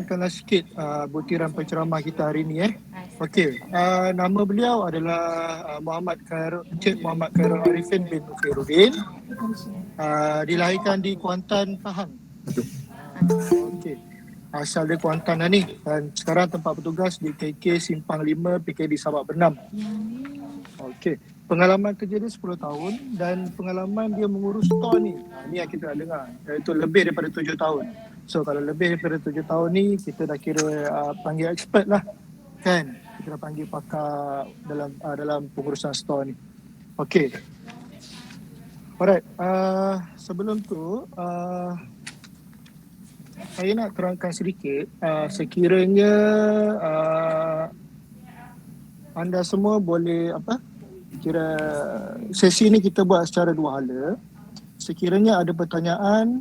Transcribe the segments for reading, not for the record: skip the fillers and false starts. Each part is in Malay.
Bacakanlah sikit butiran penceramah kita hari ini. Okey, nama beliau adalah Encik Muhammad Khairul Arifin bin Nukhairuddin. Dilahirkan di Kuantan, Pahang. Okey. Asal dia Kuantan lah ni. Dan sekarang tempat bertugas di KK Simpang 5 PKD Sabak Bernam. Okey. Pengalaman kerja dia 10 tahun dan pengalaman dia mengurus store ni. Ni yang kita dah dengar. Iaitu lebih daripada 7 tahun. So kalau lebih daripada 7 tahun ni, kita dah kira panggil expert lah. Kan? Kita dah panggil pakar dalam pengurusan store ni. Okey. Alright. Sebelum tu, saya nak terangkan sedikit. Sekiranya anda semua boleh kira sesi ni kita buat secara dua hala. Sekiranya ada pertanyaan,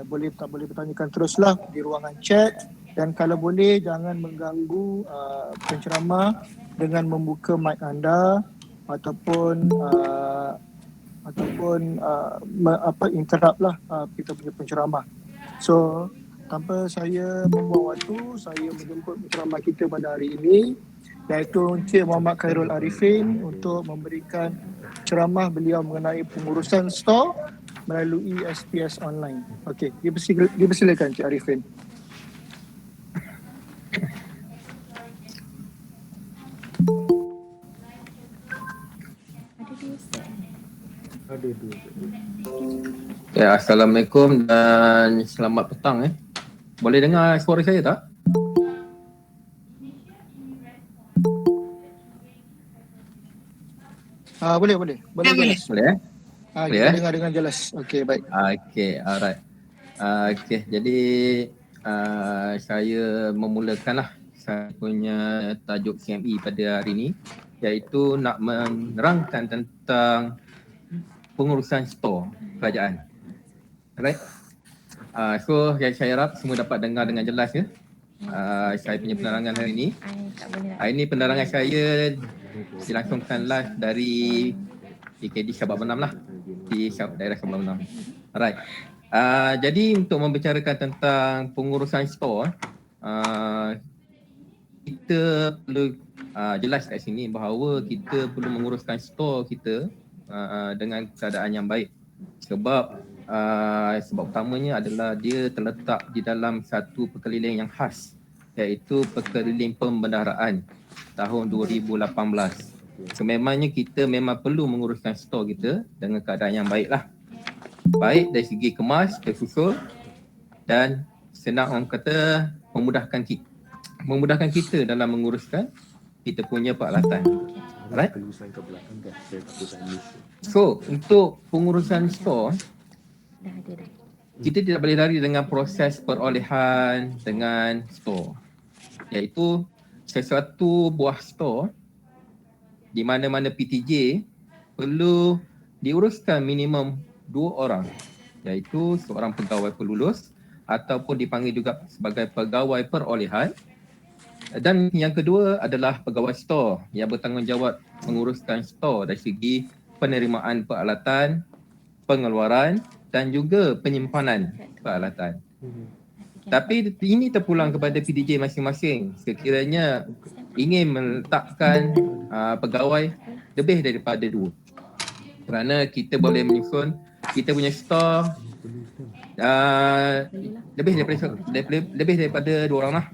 boleh bertanyakan teruslah di ruangan chat, dan kalau boleh jangan mengganggu penceramah dengan membuka mic anda ataupun interrupt lah kita punya penceramah. So tanpa saya membuang waktu, saya menjemput penceramah kita pada hari ini, iaitu Encik Muhammad Khairul Arifin, untuk memberikan ceramah beliau mengenai pengurusan store melalui SPS online. Okey, dipersilakan Encik Arifin. Ya, Assalamualaikum dan selamat petang. Boleh dengar suara saya tak? Boleh. Boleh Kita dengar dengan jelas. Okey, baik. Okey, alright. Okey, jadi saya memulakanlah saya punya tajuk CME pada hari ini, iaitu nak menerangkan tentang pengurusan store kerajaan. Alright. So saya harap semua dapat dengar dengan jelas ya. Saya punya penerangan hari ini. Hari ini penerangan saya dilangsungkan live dari PKD Sabak Bernam lah, di daerah Sabak Bernam. Alright. Jadi untuk membicarakan tentang pengurusan store, kita perlu jelas kat sini bahawa kita perlu menguruskan store kita dengan keadaan yang baik. Sebab utamanya adalah dia terletak di dalam satu perkeliling yang khas, iaitu perkeliling pembendaharaan tahun 2018. Sememangnya kita memang perlu menguruskan store kita dengan keadaan yang baiklah. Baik dari segi kemas, tersusul, dan senang orang kata memudahkan kita dalam menguruskan kita punya peralatan. Alright? So, untuk pengurusan store, kita tidak boleh lari dengan proses perolehan dengan store, iaitu sesuatu buah store di mana-mana PTJ perlu diuruskan minimum 2 orang, iaitu seorang pegawai pelulus ataupun dipanggil juga sebagai pegawai perolehan, dan yang kedua adalah pegawai store yang bertanggungjawab menguruskan store dari segi penerimaan peralatan, pengeluaran dan juga penyimpanan peralatan. Tapi ini terpulang kepada PDJ masing-masing sekiranya ingin meletakkan pegawai lebih daripada 2. Kerana kita boleh menyusun kita punya store lebih daripada 2 orang lah.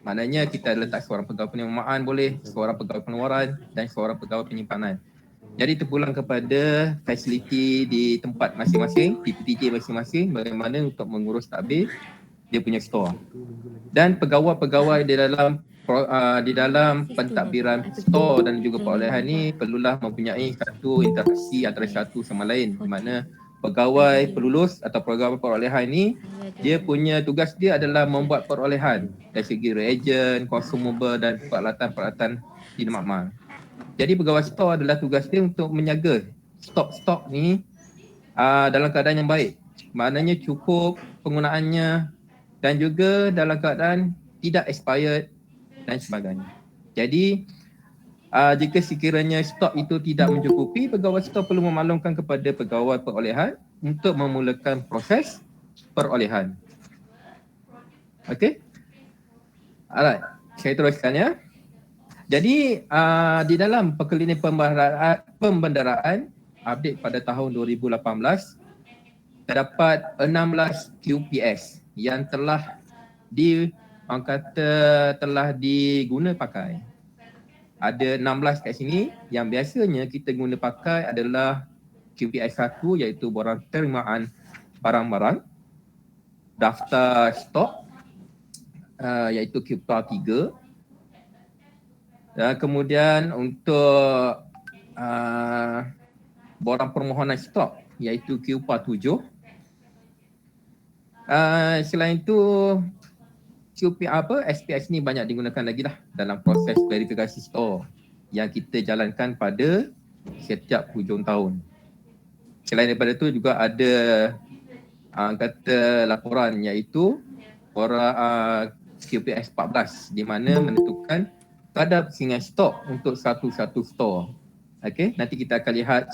Maknanya kita letak seorang pegawai penerimaan boleh, seorang pegawai pengeluaran dan seorang pegawai penyimpanan. Jadi terpulang kepada fasiliti di tempat masing-masing, di PTJ masing-masing, bagaimana untuk mengurus tadbir dia punya store. Dan pegawai-pegawai di dalam pentadbiran store dan juga perolehan ni perlulah mempunyai satu interaksi antara satu sama lain, di mana pegawai pelulus atau pegawai perolehan ni dia punya tugas dia adalah membuat perolehan dari segi reagen, consumable dan peralatan-peralatan di makmal. Jadi pegawai store adalah tugas dia untuk menjaga stok-stok ni dalam keadaan yang baik. Maknanya cukup penggunaannya dan juga dalam keadaan tidak expired dan sebagainya. Jadi jika sekiranya stok itu tidak mencukupi, pegawai store perlu memaklumkan kepada pegawai perolehan untuk memulakan proses perolehan. Okey? Alright, saya teruskan ya. Jadi di dalam perkeliling pembendaraan update pada tahun 2018 terdapat 16 QPS yang telah telah diguna pakai. Ada 16 kat sini yang biasanya kita guna pakai adalah QPS 1 iaitu borang penerimaan barang-barang, daftar stok iaitu QPA 3. Dan kemudian untuk borang permohonan stok iaitu QPA 7. Selain itu SPS ni banyak digunakan lagi lah dalam proses verifikasi stok yang kita jalankan pada setiap hujung tahun. Selain daripada itu juga ada kata laporan iaitu QPS 14 di mana menentukan kadar kesingan stok untuk satu-satu store. Okey, nanti kita akan lihat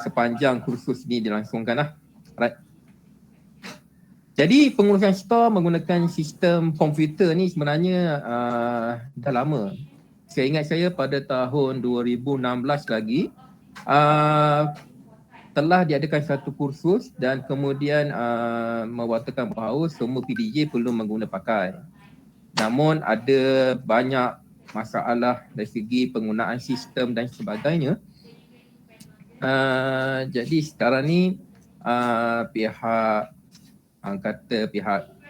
sepanjang kursus ni dilangsungkan lah. Right. Jadi pengurusan store menggunakan sistem komputer ni sebenarnya dah lama. Saya ingat saya pada tahun 2016 lagi telah diadakan satu kursus dan kemudian mewakilkan bahawa semua PDJ perlu mengguna pakai. Namun ada banyak masalah dari segi penggunaan sistem dan sebagainya. Jadi sekarang ni pihak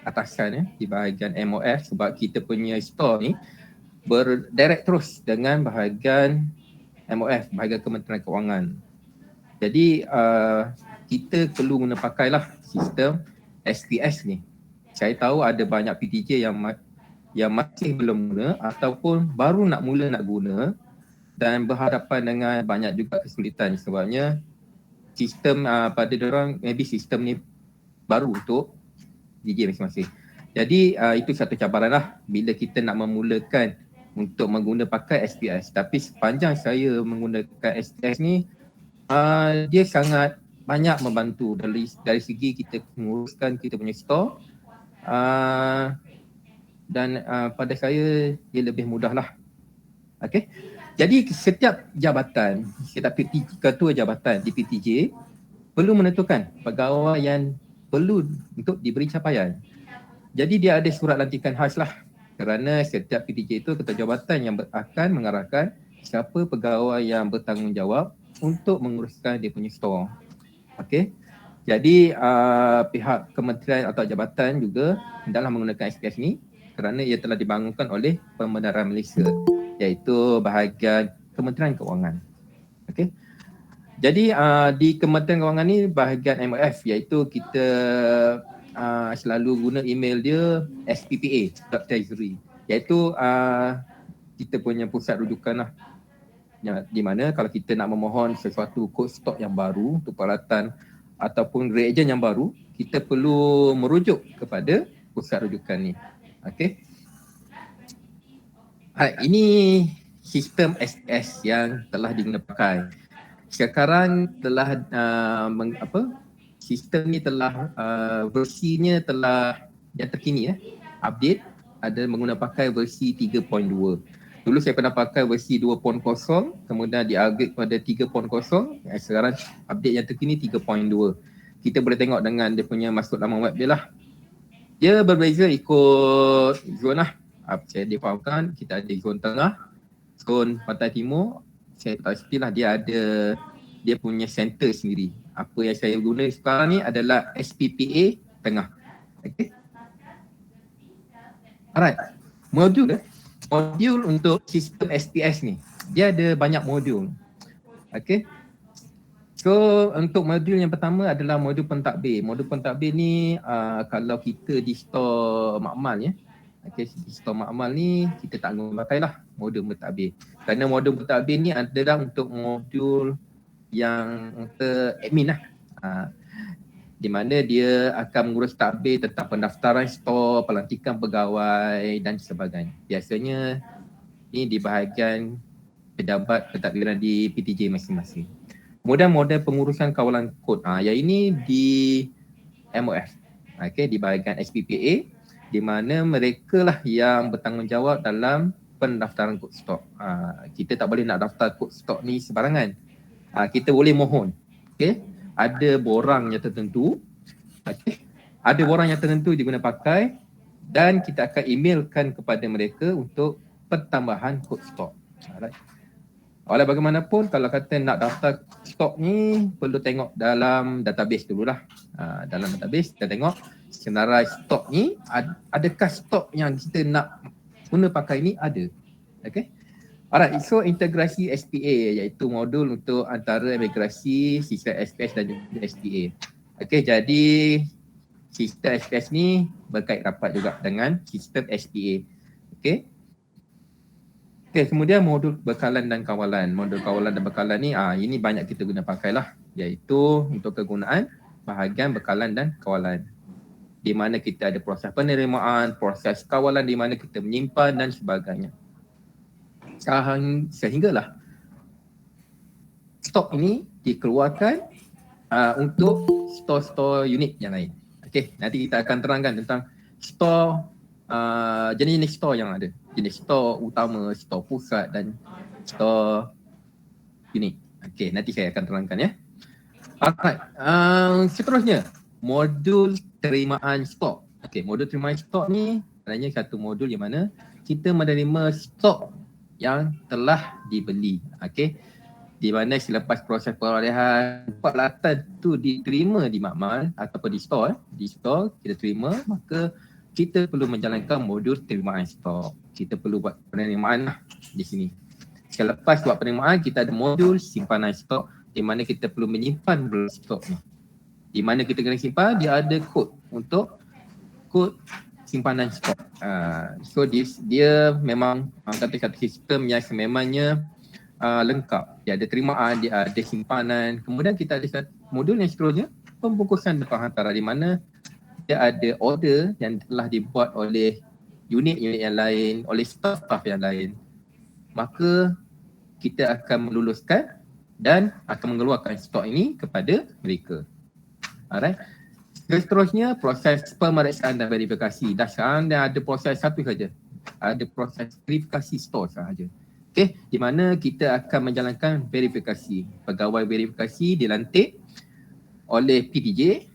atasan di bahagian MOF, sebab kita punya store ni berdirect terus dengan bahagian MOF, bahagian Kementerian Kewangan. Jadi kita perlu guna pakailah sistem SPS ni. Saya tahu ada banyak PTJ yang masih belum guna ataupun baru nak mula nak guna dan berhadapan dengan banyak juga kesulitan sebabnya sistem pada diorang maybe sistem ni baru untuk DJ masing-masing. Jadi itu satu cabaran lah bila kita nak memulakan untuk mengguna pakai SPS. Tapi sepanjang saya menggunakan SPS ni, dia sangat banyak membantu dari segi kita menguruskan kita punya store dan pada saya dia lebih mudah lah. Okay. Jadi setiap jabatan, setiap ketua jabatan di PTJ perlu menentukan pegawai yang perlu untuk diberi capaian. Jadi dia ada surat lantikan khas lah kerana setiap PTJ itu ketua jabatan yang akan mengarahkan siapa pegawai yang bertanggungjawab untuk menguruskan dia punya store. Okey. Jadi pihak kementerian atau jabatan juga hendaklah menggunakan SPS ni kerana ia telah dibangunkan oleh Pembenaran Malaysia iaitu bahagian Kementerian Kewangan. Okey. Jadi di Kementerian Kewangan ni bahagian MOF iaitu kita selalu guna email dia SPPA.treasury iaitu kita punya pusat rujukan lah di mana kalau kita nak memohon sesuatu kod stok yang baru untuk peralatan ataupun reagen yang baru, kita perlu merujuk kepada pusat rujukan ni. Okey. Ini sistem SPS yang telah digunakan pakai. Sekarang telah sistem ni telah versinya telah yang terkini update ada menggunakan pakai versi 3.2. Dulu saya pernah pakai versi 2.0 kemudian di-upgrade pada 3.0. Sekarang update yang terkini 3.2. Kita boleh tengok dengan dia punya masuk laman web dia lah. Dia berbeza ikut zon lah. Saya difahamkan kita ada zon tengah, zon pantai timur. Saya pastilah dia ada dia punya center sendiri. Apa yang saya guna sekarang ni adalah SPPA tengah. Okay. Alright. Modul untuk sistem SPS ni. Dia ada banyak modul. Okay. So untuk modul yang pertama adalah modul pentadbir. Modul pentadbir ni kalau kita di store makmal ya. Okay, di store makmal ni kita tak guna pakailah modul pentadbir. Kerana modul pentadbir ni adalah untuk modul yang untuk admin lah. Di mana dia akan mengurus tadbir tentang pendaftaran store, pelantikan pegawai dan sebagainya. Biasanya ni di bahagian pejabat pentadbiran di PTJ masing-masing. Kemudian model pengurusan kawalan kod. Yang ini di MOF. Okay, di bahagian SPPA. di mana mereka lah yang bertanggungjawab dalam pendaftaran kod stok. Kita tak boleh nak daftar kod stok ni sebarangan. Kita boleh mohon. Okay? Ada borang yang tertentu. Okay? Ada borang yang tertentu diguna pakai dan kita akan emailkan kepada mereka untuk pertambahan kod stok. Alright. Oleh bagaimanapun kalau kata nak daftar stok ni perlu tengok dalam database dululah. Dalam database kita tengok senarai stok ni adakah stok yang kita nak guna pakai ni ada. Okay. Alright, so integrasi SPA iaitu modul untuk antara imigrasi, sistem SPS dan juga SPA. Okay, jadi sistem SPS ni berkait rapat juga dengan sistem SPA. Okay. Okay, kemudian modul bekalan dan kawalan. Modul kawalan dan bekalan ni ini banyak kita guna pakailah, iaitu untuk kegunaan bahagian bekalan dan kawalan. Di mana kita ada proses penerimaan, proses kawalan di mana kita menyimpan dan sebagainya. Sehinggalah stok ini dikeluarkan untuk stor-stor unit yang lain. Okey, nanti kita akan terangkan tentang stor jenis-jenis stor yang ada. Jenis stor utama, stor pusat dan stor unit. Okey, nanti saya akan terangkan ya. Alright, seterusnya modul terimaan stok. Okey, modul terimaan stok ni sebenarnya satu modul yang mana kita menerima stok yang telah dibeli. Okey. Di mana selepas proses perolehan peralatan tu diterima di makmal ataupun di store, kita terima, maka kita perlu menjalankan modul penerimaan stok. Kita perlu buat penerimaan di sini. Selepas buat penerimaan, kita ada modul simpanan stok di mana kita perlu menyimpan stok ni. Di mana kita kena simpan, dia ada kod untuk kod simpanan stok. So dia memang kata-kata sistem yang sememangnya lengkap. Dia ada terimaan, dia ada simpanan. Kemudian kita ada modul yang seterusnya, pembungkusan dan penghantaran, di mana dia ada order yang telah dibuat oleh unit-unit yang lain, oleh staff yang lain. Maka kita akan meluluskan dan akan mengeluarkan stok ini kepada mereka. Alright. Seterusnya proses pemeriksaan dan verifikasi. Dah sekarang dah ada proses satu saja. Ada proses verifikasi stok sahaja. Okey, di mana kita akan menjalankan verifikasi. Pegawai verifikasi dilantik oleh PTJ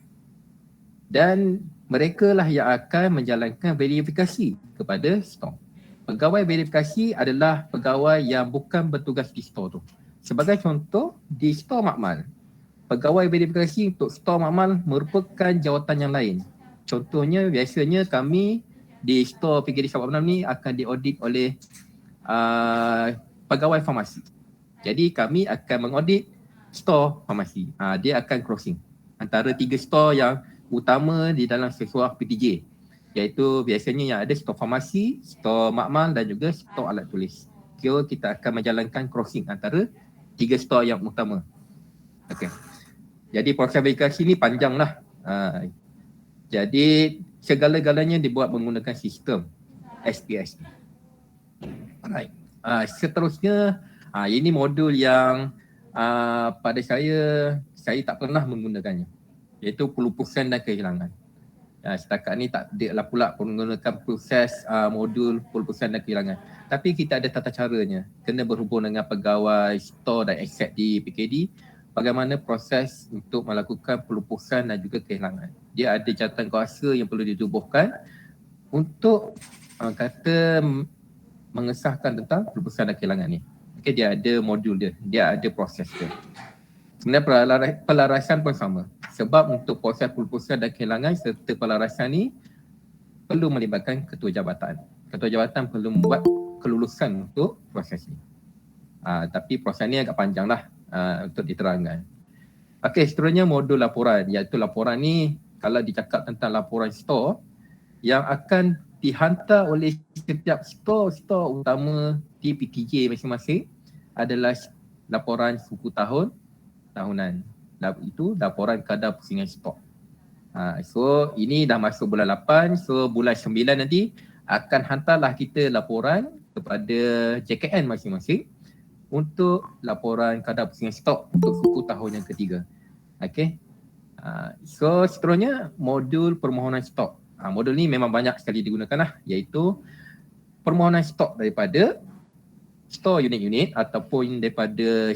dan mereka lah yang akan menjalankan verifikasi kepada stok. Pegawai verifikasi adalah pegawai yang bukan bertugas di stok tu. Sebagai contoh, di stok makmal, pegawai verifikasi untuk stor makmal merupakan jawatan yang lain. Contohnya biasanya kami di stor PKD Sabak Benam ni akan diaudit oleh pegawai farmasi. Jadi kami akan mengaudit stor farmasi. Dia akan crossing antara 3 stor yang utama di dalam sesuah PTJ, iaitu biasanya yang ada stor farmasi, stor makmal dan juga stor alat tulis. So kita akan menjalankan crossing antara 3 stor yang utama. Okey. Jadi proses verifikasi ni panjanglah. Jadi segala-galanya dibuat menggunakan sistem SPS. Alright. Seterusnya ini modul yang pada saya tak pernah menggunakannya, iaitu pelupusan dan kehilangan. Setakat ni tak ada lah pula menggunakan proses modul pelupusan dan kehilangan. Tapi kita ada tata caranya. Kena berhubung dengan pegawai store dan aset di PKD. Bagaimana proses untuk melakukan pelupusan dan juga kehilangan. Dia ada jawatan kuasa yang perlu ditubuhkan untuk mengesahkan tentang pelupusan dan kehilangan ni. Okay, dia ada modul dia ada proses dia. Sebenarnya pelarasan pun sama. Sebab untuk proses pelupusan dan kehilangan serta pelarasan ni perlu melibatkan ketua jabatan. Ketua jabatan perlu membuat kelulusan untuk proses ni. Tapi proses ni agak panjang lah untuk diterangkan. Okey, seterusnya modul laporan, iaitu laporan ni kalau dicakap tentang laporan store yang akan dihantar oleh setiap store utama di PTJ masing-masing adalah laporan suku tahunan. Itu laporan kadar pusingan stok. So ini dah masuk bulan 8, so bulan 9 nanti akan hantarlah kita laporan kepada JKN masing-masing untuk laporan kadar pusingan stok untuk suku tahun yang ketiga. Okay. So seterusnya modul permohonan stok. Modul ni memang banyak sekali digunakan lah, iaitu permohonan stok daripada store unit-unit ataupun daripada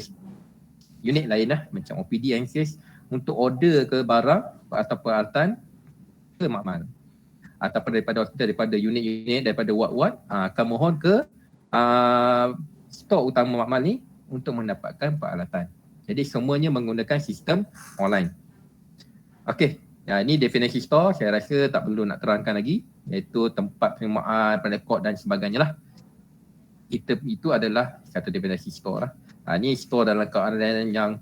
unit lain lah macam OPD, NCS untuk order ke barang atau peralatan ke makmal ataupun daripada hospital, daripada unit-unit, daripada ward-ward akan mohon ke stok utama makmal ni untuk mendapatkan peralatan. Jadi semuanya menggunakan sistem online. Okey, ini definisi store saya rasa tak perlu nak terangkan lagi, iaitu tempat penerimaan, rekod dan sebagainya lah. Itu adalah satu definisi store lah. Ini store dalam keadaan yang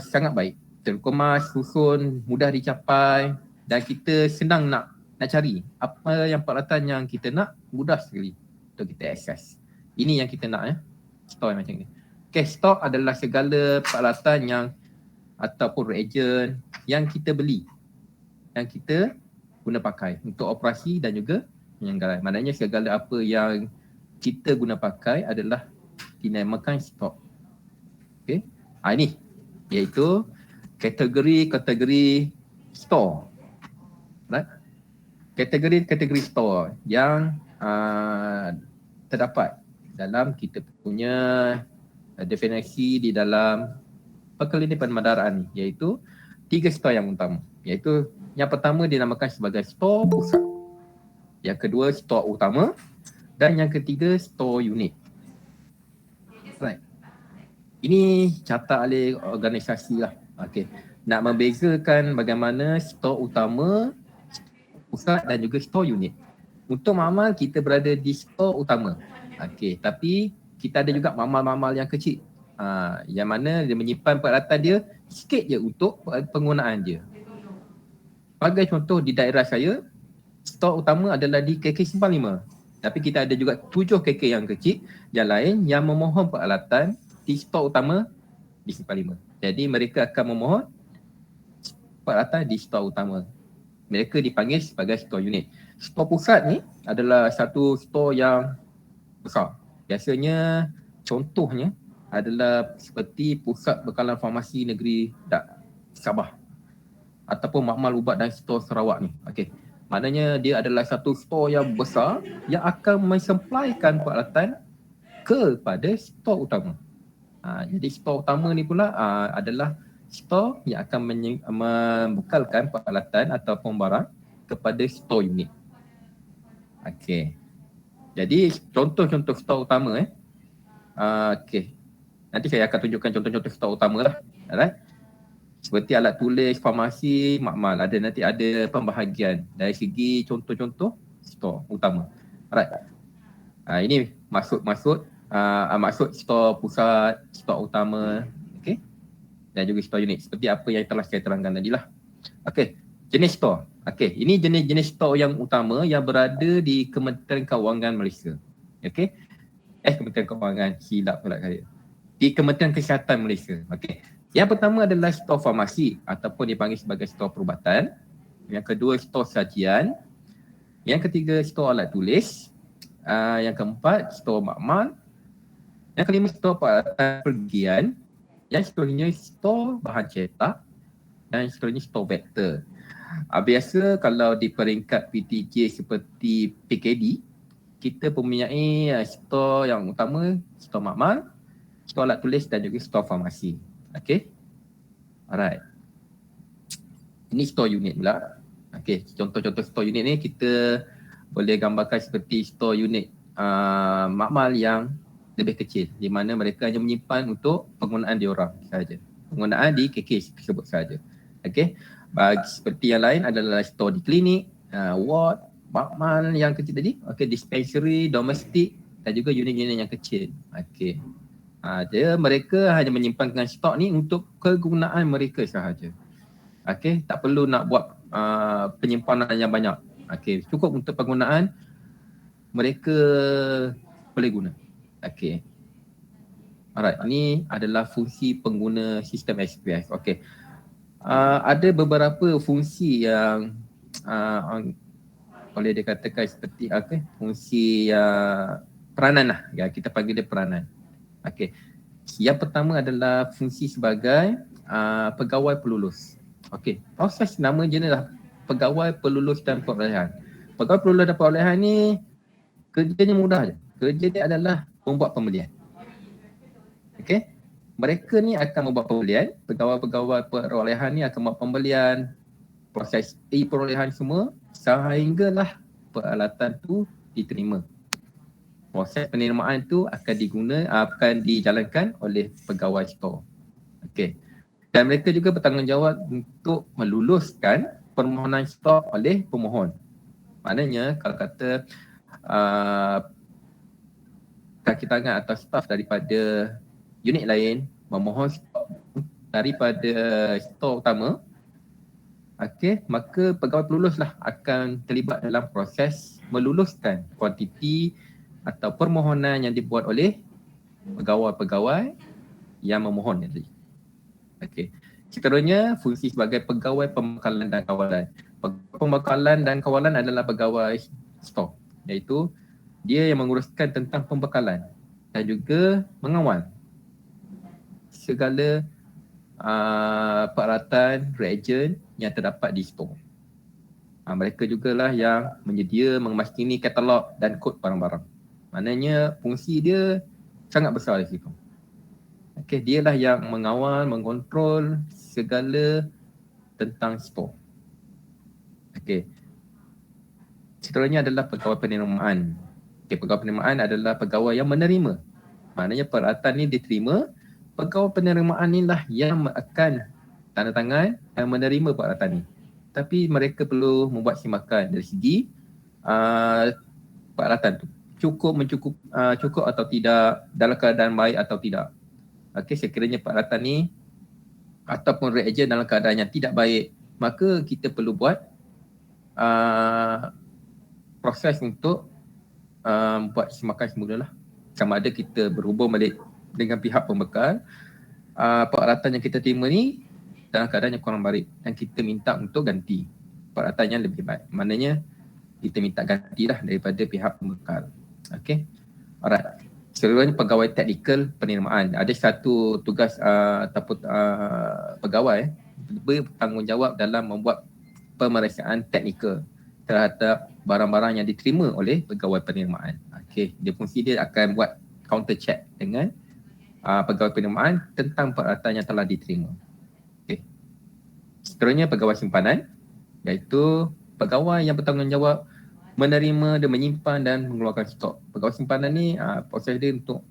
sangat baik, terkemas, susun, mudah dicapai dan kita senang nak cari apa yang peralatan yang kita nak, mudah sekali untuk kita akses. Ini yang kita nak store macam ni. Okay, store adalah segala peralatan yang ataupun reagen yang kita beli, yang kita guna pakai untuk operasi dan juga penyelenggaraan. Maknanya segala apa yang kita guna pakai adalah dinamakan stok. Okay. Ini iaitu kategori store. Right? Kategori store yang terdapat dalam kita punya definisi di dalam Perkelinipan Penmadaraan ni, iaitu 3 store yang utama. Iaitu yang pertama dinamakan sebagai store pusat. Yang kedua store utama. Dan yang ketiga, store unit. Right. Ini carta oleh organisasi lah. Okay. Nak membezakan bagaimana store utama, pusat dan juga store unit. Untuk makmal kita berada di store utama. Okay. Tapi kita ada juga makmal-makmal yang kecil. Yang mana dia menyimpan peralatan dia sikit je untuk penggunaan dia. Sebagai contoh di daerah saya, store utama adalah di KK Simpang 5. Tapi kita ada juga 7 KK yang kecil yang lain yang memohon peralatan di store utama di Simpang 5. Jadi mereka akan memohon peralatan di store utama. Mereka dipanggil sebagai store unit. Store pusat ni adalah satu store yang besar. Biasanya contohnya adalah seperti Pusat Bekalan Farmasi Negeri Sabah ataupun Makmal Ubat dan Store Sarawak ni. Okey. Maknanya dia adalah satu store yang besar yang akan mensupplykan peralatan kepada store utama. Jadi store utama ni pula adalah store yang akan membekalkan peralatan ataupun barang kepada store unit. Okey. Jadi contoh-contoh store utama okey. Nanti saya akan tunjukkan contoh-contoh store utama lah. Alright. Seperti alat tulis, farmasi, makmal. Nanti ada pembahagian dari segi contoh-contoh store utama. Alright. Ini maksud store pusat, store utama, okey. Dan juga store unit seperti apa yang telah saya terangkan tadi lah. Okey, jenis store. Okey, ini jenis store yang utama yang berada di Kementerian Kewangan Malaysia. Okey. Kementerian Kewangan, silap pula saya. Di Kementerian Kesihatan Malaysia. Okey. Yang pertama adalah store farmasi ataupun dipanggil sebagai store perubatan. Yang kedua store sajian. Yang ketiga store alat tulis. Yang keempat store makmal. Yang kelima store peralatan pergian. Yang seterusnya store bahan cetak. Dan seterusnya store vektor. Biasa kalau di peringkat PTJ seperti PKD, kita mempunyai store yang utama, store makmal, store alat tulis dan juga store farmasi. Okay. Alright. Ini store unit pula. Okay. Contoh-contoh store unit ni kita boleh gambarkan seperti store unit makmal yang lebih kecil, di mana mereka hanya menyimpan untuk penggunaan diorang sahaja. Penggunaan di KK tersebut sahaja. Okay. Bagi seperti yang lain adalah store di klinik, ward, makmal yang kecil tadi. Okay. Dispensary, domestik dan juga unit-unit yang kecil. Okay. Mereka hanya menyimpankan stok ni untuk kegunaan mereka sahaja. Okey, tak perlu nak buat penyimpanan yang banyak. Okey, cukup untuk penggunaan mereka boleh guna. Okey. Alright, ini adalah fungsi pengguna sistem SPS. Okey. Ada beberapa fungsi yang boleh dikatakan seperti fungsi peranan lah. Ya, kita panggil dia peranan. Okey. Yang pertama adalah fungsi sebagai pegawai pelulus. Okey. Proses nama je adalah pegawai pelulus dan perolehan. Pegawai pelulus dan perolehan ni kerjanya mudah je. Kerja dia adalah membuat pembelian. Okey. Mereka ni akan membuat pembelian, pegawai-pegawai perolehan ni akan buat pembelian, proses perolehan semua sehinggalah peralatan tu diterima. Proses penerimaan tu akan dijalankan oleh pegawai store. Okey. Dan mereka juga bertanggungjawab untuk meluluskan permohonan stok oleh pemohon. Maknanya kalau kata kaki tangan atau staf daripada unit lain memohon stok daripada store utama, okey, maka pegawai peluluslah akan terlibat dalam proses meluluskan kuantiti atau permohonan yang dibuat oleh pegawai-pegawai yang memohon tadi. Okey. Seterusnya, fungsi sebagai pegawai pembekalan dan kawalan. Pembekalan dan kawalan adalah pegawai store, iaitu dia yang menguruskan tentang pembekalan dan juga mengawal segala peralatan, reagen yang terdapat di store. Mereka jugalah yang menyedia, memaskini katalog dan kod barang-barang. Maknanya fungsi dia sangat besar di situ. Okey, dialah yang mengawal, mengontrol segala tentang store. Okey. Seterusnya adalah pegawai penerimaan. Okey, pegawai penerimaan adalah pegawai yang menerima. Maknanya peralatan ni diterima, pegawai penerimaan inilah yang akan tanda tangan dan menerima peralatan ni. Tapi mereka perlu membuat simakan dari segi peralatan tu cukup atau tidak, dalam keadaan baik atau tidak. Okey, sekiranya peralatan ni ataupun reagen dalam keadaan yang tidak baik, maka kita perlu buat proses untuk buat simakan semula lah. Sama ada kita berhubung balik dengan pihak pembekal, peralatan yang kita terima ni dalam keadaan yang kurang baik dan kita minta untuk ganti peralatan yang lebih baik. Maknanya kita minta gantilah daripada pihak pembekal. Okey. Alright. Seluruhnya pegawai teknikal penerimaan. Ada satu tugas ataupun pegawai bertanggungjawab dalam membuat pemeriksaan teknikal terhadap barang-barang yang diterima oleh pegawai penerimaan. Okey, dia fungsi dia akan buat counter check dengan pegawai penerimaan tentang peralatan yang telah diterima. Okey. Seterusnya pegawai simpanan, iaitu pegawai yang bertanggungjawab menerima dan menyimpan dan mengeluarkan stok. Pegawai simpanan ni proses dia untuk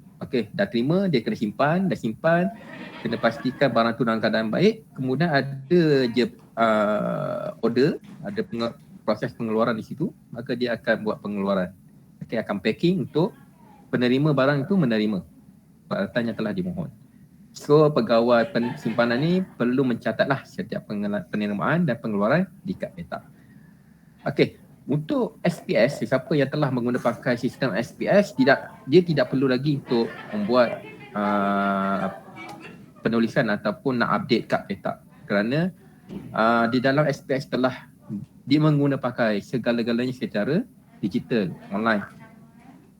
dah terima, dia kena simpan, dah simpan, kena pastikan barang tu dalam keadaan baik, kemudian ada je order, ada proses pengeluaran di situ, maka dia akan buat pengeluaran. Okey, akan packing untuk penerima barang itu menerima peralatan yang telah dimohon. So pegawai simpanan ni perlu mencatatlah setiap penerimaan dan pengeluaran di kad petak. Okey, untuk SPS, siapa yang telah menggunakan sistem SPS, dia tidak perlu lagi untuk membuat penulisan ataupun nak update kad petak, kerana di dalam SPS telah dia menggunakan segala-galanya secara digital, online.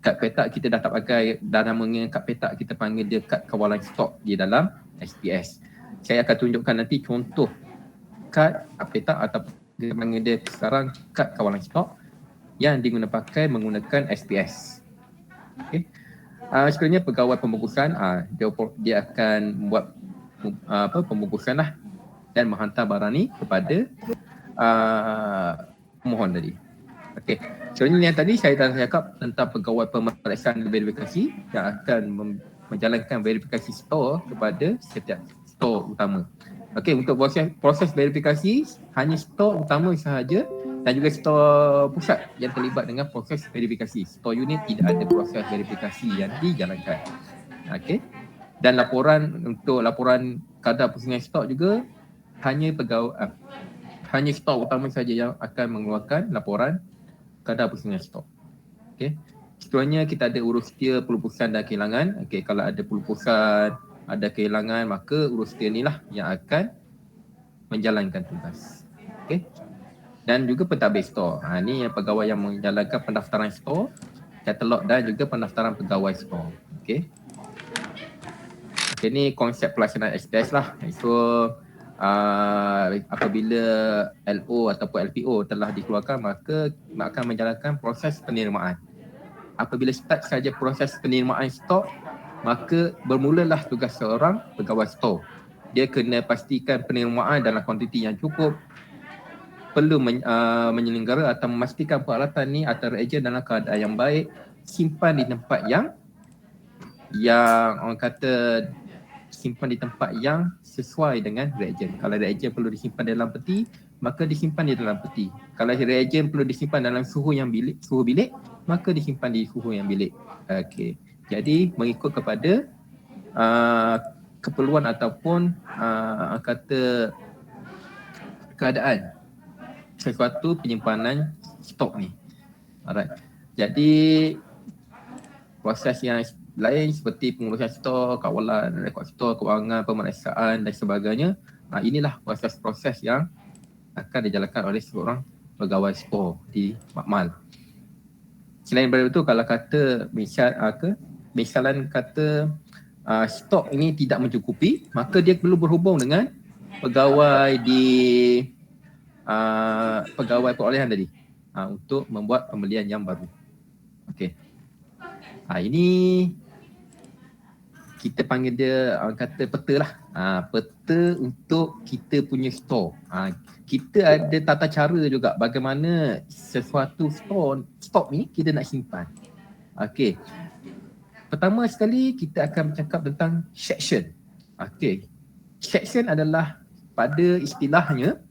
Kad petak kita dah tak pakai, dah namanya kad petak, kita panggil dia kad kawalan stok di dalam SPS. Saya akan tunjukkan nanti contoh kad petak ataupun dia panggil dia sekarang kad kawalan stok yang digunakan menggunakan SPS. Okey. Sebenarnya pegawai pembungkusan, dia akan buat pembungkusan lah dan menghantar barang ni kepada pemohon tadi. Okey. Sebenarnya yang tadi saya dah cakap tentang pegawai pemeriksaan dan verifikasi yang akan menjalankan verifikasi store kepada setiap store utama. Okey, untuk proses verifikasi hanya store utama sahaja dan juga store pusat yang terlibat dengan proses verifikasi. Store unit tidak ada proses verifikasi yang dijalankan. Okey. Dan laporan kadar pusingan stok juga hanya store utama saja yang akan mengeluarkan laporan kadar pusingan stok. Okey. Seterusnya kita ada urus setia pelupusan dan kehilangan. Okey, kalau ada pelupusan, ada kehilangan, maka urus setia inilah yang akan menjalankan tugas. Okey. Dan juga pentadbir store. Ini yang pegawai yang menjalankan pendaftaran store, katalog dan juga pendaftaran pegawai store. Okey. Okey, ni konsep pelaksanaan SPS lah. So apabila LO ataupun LPO telah dikeluarkan, maka akan menjalankan proses penerimaan. Apabila start saja proses penerimaan stok, maka bermulalah tugas seorang pegawai stor. Dia kena pastikan penerimaan dalam kuantiti yang cukup, perlu menyelenggara atau memastikan peralatan ni atau reagen dalam keadaan yang baik, simpan di tempat yang orang kata simpan di tempat yang sesuai dengan reagen. Kalau reagen perlu disimpan dalam peti, maka disimpan di dalam peti. Kalau reagen perlu disimpan dalam suhu bilik, maka disimpan di suhu yang bilik. Okey. Jadi mengikut kepada keperluan ataupun kata keadaan sesuatu penyimpanan stok ni. Alright. Jadi proses yang lain seperti pengurusan stok, kawalan rekod stok, kewangan, pemeriksaan dan sebagainya. Inilah proses-proses yang akan dijalankan oleh seorang pegawai stor di makmal. Selain daripada itu, kalau kata misalan kata stok ini tidak mencukupi, maka dia perlu berhubung dengan pegawai di pegawai perolehan tadi untuk membuat pembelian yang baru. Okey. Ini kita panggil dia kata peta lah. Peta untuk kita punya store. Kita ada tata cara juga bagaimana sesuatu stok ni kita nak simpan. Okey. Pertama sekali kita akan bercakap tentang section. Okey. Section adalah pada istilahnya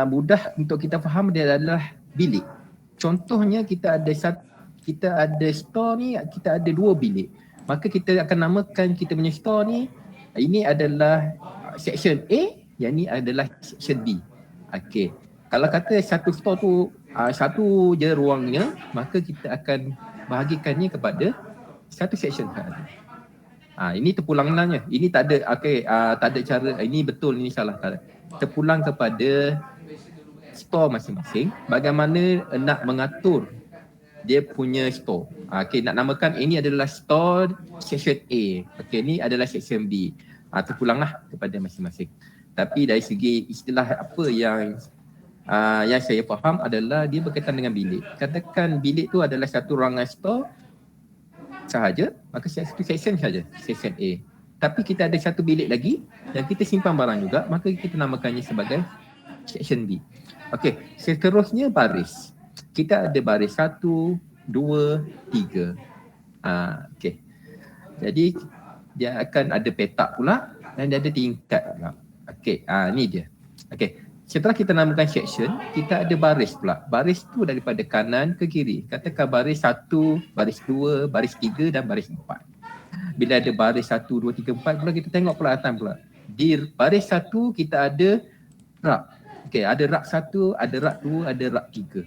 mudah untuk kita faham, dia adalah bilik. Contohnya kita ada store ni, kita ada 2 bilik. Maka kita akan namakan kita punya store ni, ini adalah section A, yang ni adalah section B. Okey. Kalau kata satu store tu satu je ruangnya, maka kita akan bahagikannya kepada satu section sahaja. Ini terpulangnya. Ini tak ada tak ada cara ini betul, ini salah. Terpulang kepada store masing-masing bagaimana nak mengatur dia punya store. Okey, nak namakan ini adalah store section A. Okey, ini adalah section B. Terpulanglah kepada masing-masing. Tapi dari segi istilah apa yang saya faham adalah dia berkaitan dengan bilik. Katakan bilik tu adalah satu ruangan store sahaja, maka satu section sahaja, section A. Tapi kita ada satu bilik lagi yang kita simpan barang juga, maka kita namakannya sebagai section B. Okey, seterusnya baris. Kita ada baris 1, 2, 3. Okey. Jadi dia akan ada petak pula dan dia ada tingkat pula. Okey, ni dia. Okey. Setelah kita namakan section, kita ada baris pula. Baris tu daripada kanan ke kiri. Katakan baris 1, baris 2, baris 3 dan baris 4. Bila ada baris 1, 2, 3, 4 pula, kita tengok peralatan pula. Di baris 1 kita ada rak. Okey, ada rak 1, ada rak 2, ada rak 3.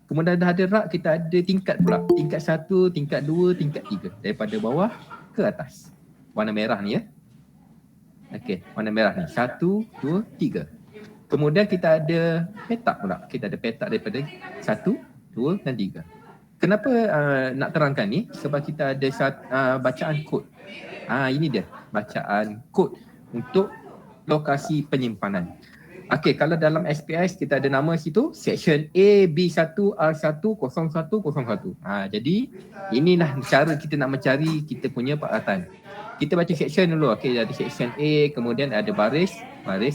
Kemudian ada rak, kita ada tingkat pula. Tingkat 1, tingkat 2, tingkat 3. Daripada bawah ke atas. Warna merah ni ya. Okey, warna merah ni. 1, 2, 3. Kemudian kita ada petak pula. Kita ada petak daripada 1, 2 dan 3. Kenapa nak terangkan ni? Sebab kita ada bacaan kod. Ini dia bacaan kod untuk lokasi penyimpanan. Okey, kalau dalam SPS kita ada nama situ section A, B1, R1, 0101. Jadi inilah cara kita nak mencari kita punya peralatan. Kita baca section dulu. Okey, ada section A, kemudian ada baris 1.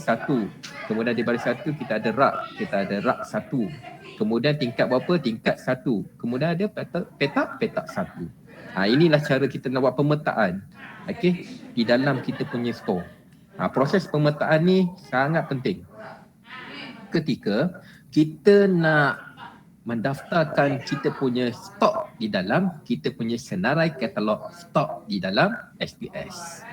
Kemudian di baris 1 kita ada rak. Kita ada rak 1. Kemudian tingkat berapa? Tingkat 1. Kemudian ada petak 1. Inilah cara kita nak buat pemetaan. Okey, di dalam kita punya store. Proses pemetaan ni sangat penting. Ketika kita nak mendaftarkan kita punya stok di dalam kita punya senarai katalog stok di dalam SPS.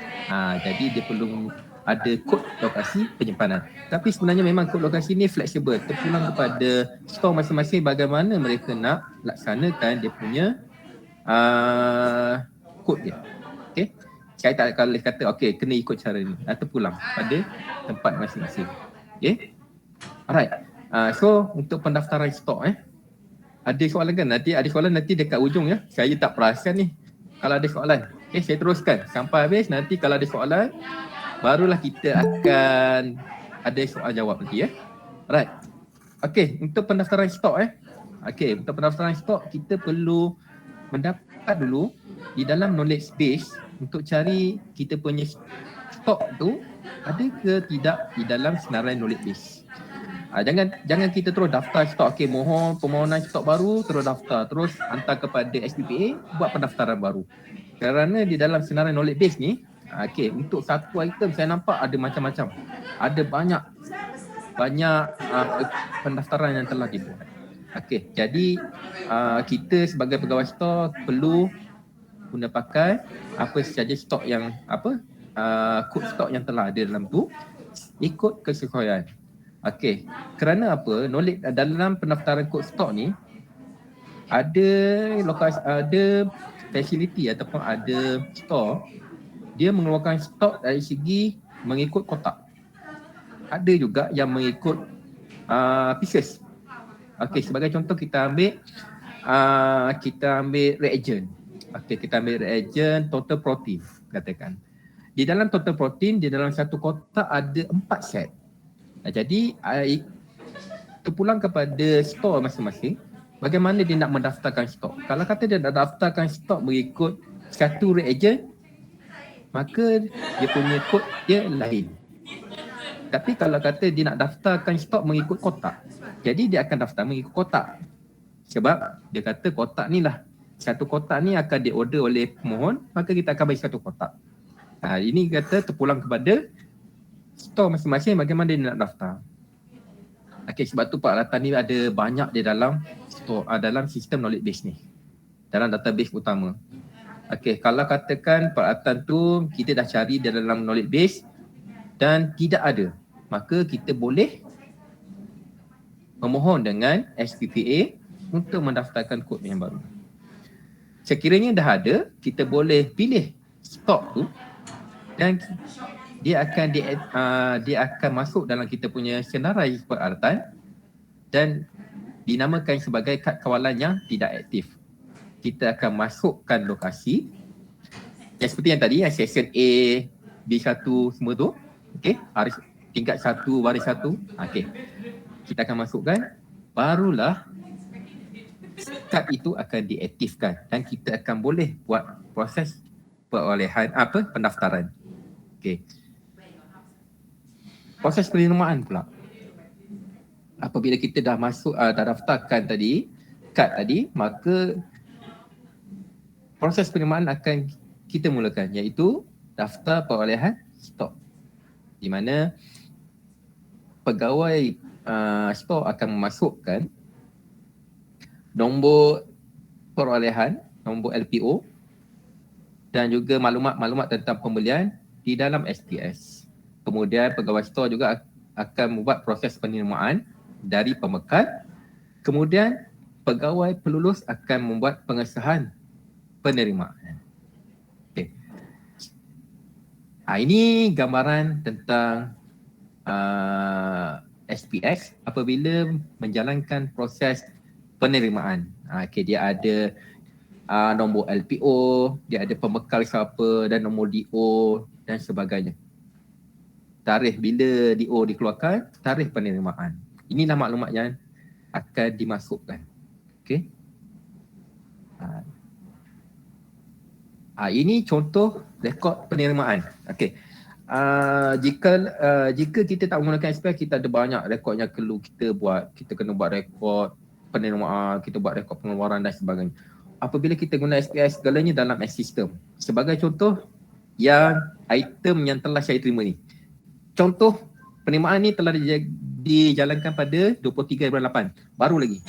Jadi dia perlu ada kod lokasi penyimpanan. Tapi sebenarnya memang kod lokasi ni fleksibel, terpulang kepada store masing-masing bagaimana mereka nak laksanakan dia punya kod dia. Okey. Saya tak boleh kata okey kena ikut cara ni. Terpulang pada tempat masing-masing. Okey. Alright. So untuk pendaftaran stok ada soalan kan? Ada soalan nanti dekat ujung ya. Saya tak perasan ni kalau ada soalan. Okey, saya teruskan sampai habis. Nanti kalau ada soalan barulah kita akan ada soal jawab nanti ya. Alright. Okey, untuk pendaftaran stok Okey, untuk pendaftaran stok kita perlu mendapat dulu di dalam knowledge base untuk cari kita punya stok tu ada ke tidak di dalam senarai knowledge base. Jangan kita terus daftar stok. Okey, mohon permohonan stok baru, terus daftar, terus hantar kepada SPPA buat pendaftaran baru. Kerana di dalam senarai knowledge base ni, okey, untuk satu item saya nampak ada macam-macam. Ada banyak pendaftaran yang telah dibuat. Okey, jadi kita sebagai pegawai stok perlu guna pakai apa sahaja stok yang kod stok yang telah ada dalam tu ikut kesesuaian. Okey, kerana apa? Knowledge dalam pendaftaran kod stok ni ada lokasi, ada fasiliti ataupun ada store dia mengeluarkan stok dari segi mengikut kotak. Ada juga yang mengikut pieces. Okey, sebagai contoh kita ambil reagent. Okey, kita ambil reagent total protein katakan. Di dalam total protein di dalam satu kotak ada 4 set. Jadi terpulang kepada store masing-masing bagaimana dia nak mendaftarkan stok. Kalau kata dia nak daftarkan stok mengikut satu reagent, maka dia punya kod dia lain. Tapi kalau kata dia nak daftarkan stok mengikut kotak, jadi dia akan daftar mengikut kotak. Sebab dia kata kotak ni lah, satu kotak ni akan diorder oleh pemohon, maka kita akan bagi satu kotak. Ini kata terpulang kepada store masing-masing bagaimana dia nak daftar. Okey, sebab tu peralatan ni ada banyak di dalam store, dalam sistem knowledge base ni, dalam database utama. Okey, kalau katakan peralatan tu kita dah cari di dalam knowledge base dan tidak ada, maka kita boleh memohon dengan SPPA untuk mendaftarkan kod yang baru. Sekiranya dah ada, kita boleh pilih stok tu dan dia akan masuk dalam kita punya senarai peralatan dan dinamakan sebagai kad kawalan yang tidak aktif. Kita akan masukkan lokasi yang seperti yang tadi, yang section A, B1 semua tu. Okey, tingkat 1, baris 1. Okey, kita akan masukkan, barulah kad itu akan diaktifkan dan kita akan boleh buat proses perolehan pendaftaran. Okey. Proses penerimaan pula. Apabila kita dah masuk, dah daftarkan tadi, kad tadi, maka proses penerimaan akan kita mulakan, iaitu daftar perolehan stok. Di mana pegawai stok akan memasukkan nombor perolehan, nombor LPO dan juga maklumat-maklumat tentang pembelian di dalam STS. Kemudian pegawai stok juga akan membuat proses penerimaan dari pemekal. Kemudian pegawai pelulus akan membuat pengesahan penerimaan. Okay. Ini gambaran tentang SPX apabila menjalankan proses penerimaan. Okay, dia ada nombor LPO, dia ada pembekal siapa dan nombor DO dan sebagainya. Tarikh bila DO dikeluarkan, tarikh penerimaan. Inilah maklumat yang akan dimasukkan. Okey. Ini contoh rekod penerimaan. Okey. Jika kita tak menggunakan SPX, kita ada banyak rekod yang perlu kita buat. Kita kena buat rekod penerimaan, kita buat rekod pengeluaran dan sebagainya. Apabila kita guna SPX, segalanya dalam S-System. Sebagai contoh, yang item yang telah saya terima ni. Contoh penerimaan ni telah dijalankan pada 23 bulan 8. Baru lagi.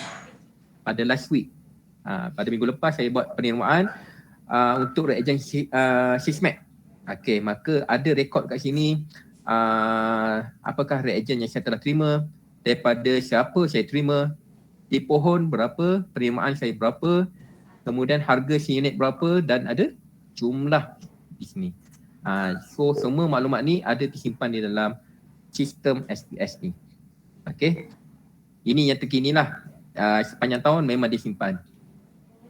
Pada last week. Pada minggu lepas saya buat penerimaan untuk reagent Sysmex. Okey, maka ada rekod kat sini apakah reagent yang saya telah terima, daripada siapa saya terima, di pohon berapa, penerimaan saya berapa, kemudian harga seunit berapa dan ada jumlah di sini. So semua maklumat ni ada disimpan di dalam sistem SPS ni. Okey. Ini yang terkini lah. Sepanjang tahun memang disimpan.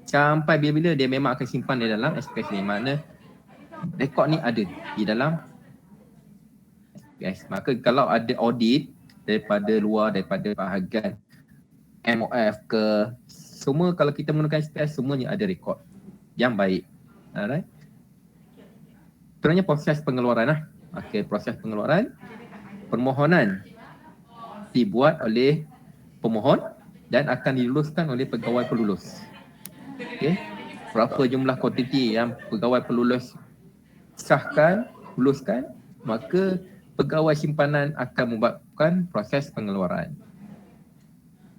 Sampai bila-bila dia memang akan simpan di dalam SPS ni. Mana rekod ni ada di dalam SPS. Maka kalau ada audit daripada luar, daripada bahagian MOF ke, semua kalau kita menggunakan SPS, semuanya ada rekod yang baik. Alright. Sebenarnya proses pengeluaran lah. Okey, proses pengeluaran. Permohonan dibuat oleh pemohon dan akan diluluskan oleh pegawai pelulus. Okey. Berapa jumlah kuantiti yang pegawai pelulus sahkan, luluskan, maka pegawai simpanan akan membuatkan proses pengeluaran.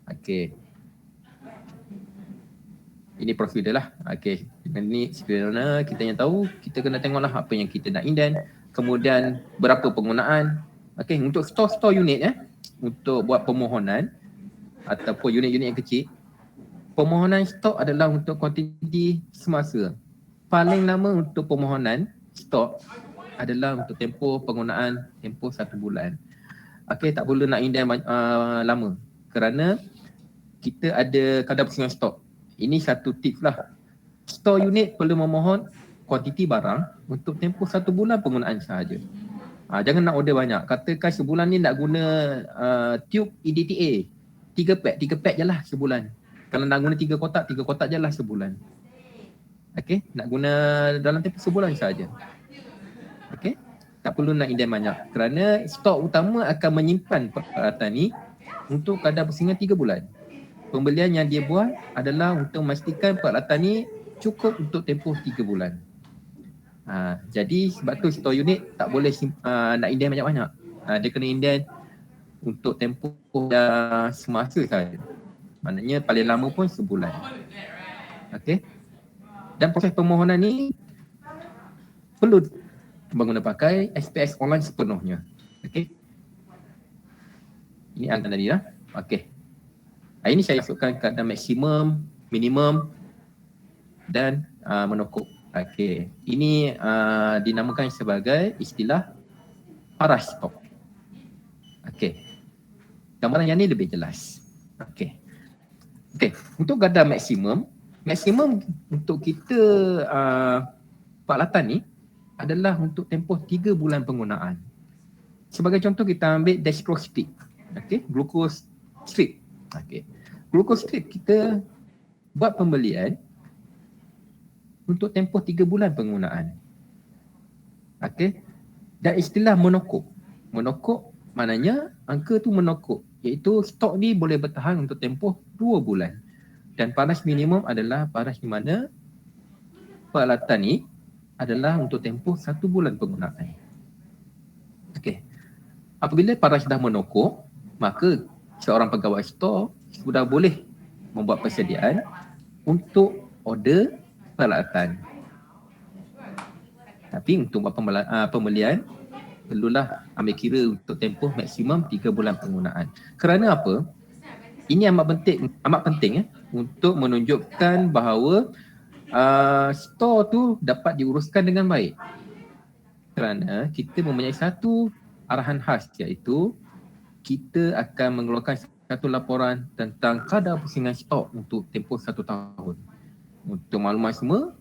Okey. Ini prosedur lah. Okey. Ini sebenarnya kita yang tahu, kita kena tengoklah apa yang kita nak indent, kemudian berapa penggunaan. Okey, untuk store unit untuk buat permohonan ataupun unit-unit yang kecil, permohonan stok adalah untuk kuantiti semasa. Paling lama untuk permohonan stok adalah untuk tempoh penggunaan tempoh 1 bulan. Okey, tak perlu nak indent lama kerana kita ada kadar pusingan stok. Ini satu tips lah. Store unit perlu memohon kuantiti barang untuk tempoh 1 bulan penggunaan sahaja. Jangan nak order banyak. Katakan sebulan ni nak guna tube EDTA 3 pack je lah sebulan. Kalau nak guna 3 kotak je lah sebulan. Okey, nak guna dalam tempoh sebulan sahaja. Okey, tak perlu nak indent banyak kerana stok utama akan menyimpan peralatan ni untuk kadar pusingan 3 bulan. Pembelian yang dia buat adalah untuk memastikan peralatan ni cukup untuk tempoh 3 bulan. Jadi sebab tu store unit tak boleh nak indent banyak-banyak. Dia kena indent untuk tempoh semasa sahaja. Maknanya paling lama pun sebulan. Okey. Dan proses permohonan ni perlu pengguna pakai SPS online sepenuhnya. Okey. Ini antara tadi lah. Okey. Ini saya masukkan kadar maksimum, minimum dan menokok. Okey. Ini dinamakan sebagai istilah paras stok. Okey. Gambaran yang ni lebih jelas. Okey. Okey, untuk kadar maksimum untuk kita peralatan ni adalah untuk tempoh 3 bulan penggunaan. Sebagai contoh kita ambil dextrose stick. Okey, glucose strip. Okey. Glucose strip kita buat pembelian untuk tempoh 3 bulan penggunaan. Okey. Dan istilah monokok. Monokok maknanya angka tu menokok, iaitu stok ni boleh bertahan untuk tempoh 2 bulan. Dan paras minimum adalah paras di mana peralatan ni adalah untuk tempoh 1 bulan penggunaan. Okey. Apabila paras dah menokok, maka seorang pegawai stor sudah boleh membuat persediaan untuk order peralatan. Tapi untuk buat pembelian perlulah ambil kira untuk tempoh maksimum 3 bulan penggunaan. Kerana apa? Ini amat penting untuk menunjukkan bahawa store tu dapat diuruskan dengan baik. Kerana kita mempunyai satu arahan khas, iaitu kita akan mengeluarkan satu laporan tentang kadar pusingan stok untuk tempoh 1 tahun. Untuk maklumat semua,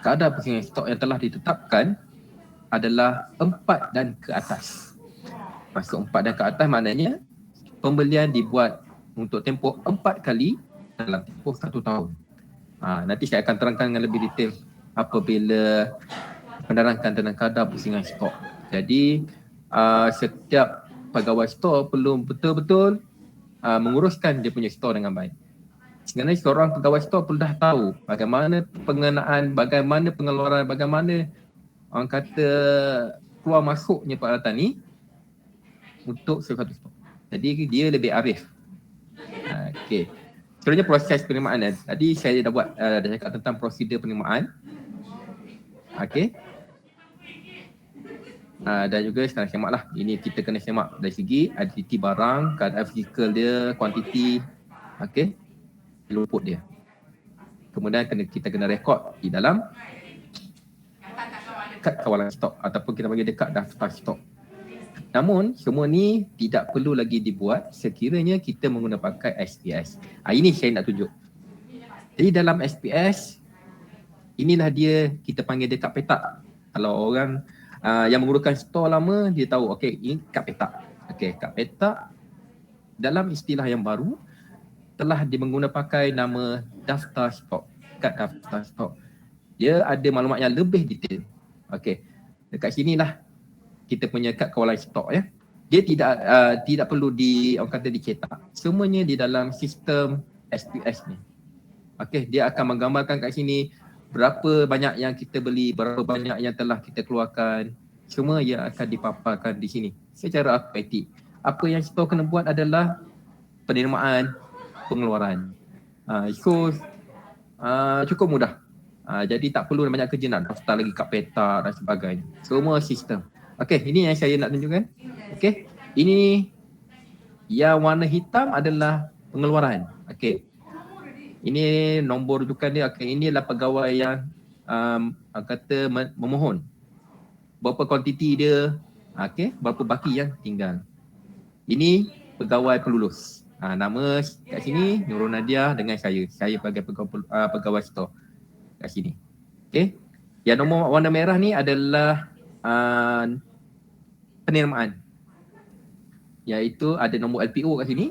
kadar pusingan stok yang telah ditetapkan adalah 4 dan ke atas. Maksud 4 dan ke atas maknanya pembelian dibuat untuk tempoh 4 kali dalam tempoh 1 tahun. Nanti saya akan terangkan dengan lebih detail apabila menerangkan tentang kadar pusingan stok. Jadi setiap pegawai stor perlu betul-betul menguruskan dia punya stor dengan baik. Sebenarnya seorang pegawai stor perlu dah tahu bagaimana pengenaan, bagaimana pengeluaran, bagaimana orang kata keluar masuknya peralatan ni untuk sesuatu stok. Jadi dia lebih arif. Okey. Sebenarnya proses penerimaan tadi saya dah buat dah cakap tentang prosedur penerimaan. Okey. Dan juga sekarang semaklah. Ini kita kena semak dari segi identiti barang, keadaan fizikal dia, kuantiti, okey, luput dia. Kemudian kita kena rekod di dalam kad kawalan stok ataupun kita panggil dekat daftar stok. Namun semua ni tidak perlu lagi dibuat sekiranya kita menggunakan pakai SPS. Ini saya nak tunjuk. Jadi dalam SPS inilah dia kita panggil dekat petak. Kalau orang Yang menggunakan store lama, dia tahu okey ini kad petak. Okey, kad petak dalam istilah yang baru telah menggunakan pakai nama daftar stok. Kad daftar stok. Dia ada maklumat yang lebih detail. Okey. Dekat sinilah kita punya kad kawalan stok ya. Dia tidak perlu orang kata dicetak. Semuanya di dalam sistem SPS ni. Okey, dia akan menggambarkan kat sini berapa banyak yang kita beli, berapa banyak yang telah kita keluarkan. Semua ia akan dipaparkan di sini secara automatik. Apa yang store kena buat adalah penerimaan, pengeluaran. Cukup mudah. Jadi tak perlu banyak kerja nak daftar lagi kad petak dan sebagainya. Semua sistem. Okey, ini yang saya nak tunjukkan. Okey, ini yang warna hitam adalah pengeluaran. Okey. Ini nombor rujukan dia. Okey, ini adalah pegawai yang kata memohon. Berapa kuantiti dia, okey, berapa baki yang tinggal. Ini pegawai pelulus. Nama kat sini Nurul Nadia dengan saya. Saya sebagai pegawai store kat sini. Okey. Yang nombor warna merah ni adalah penerimaan. Iaitu ada nombor LPO kat sini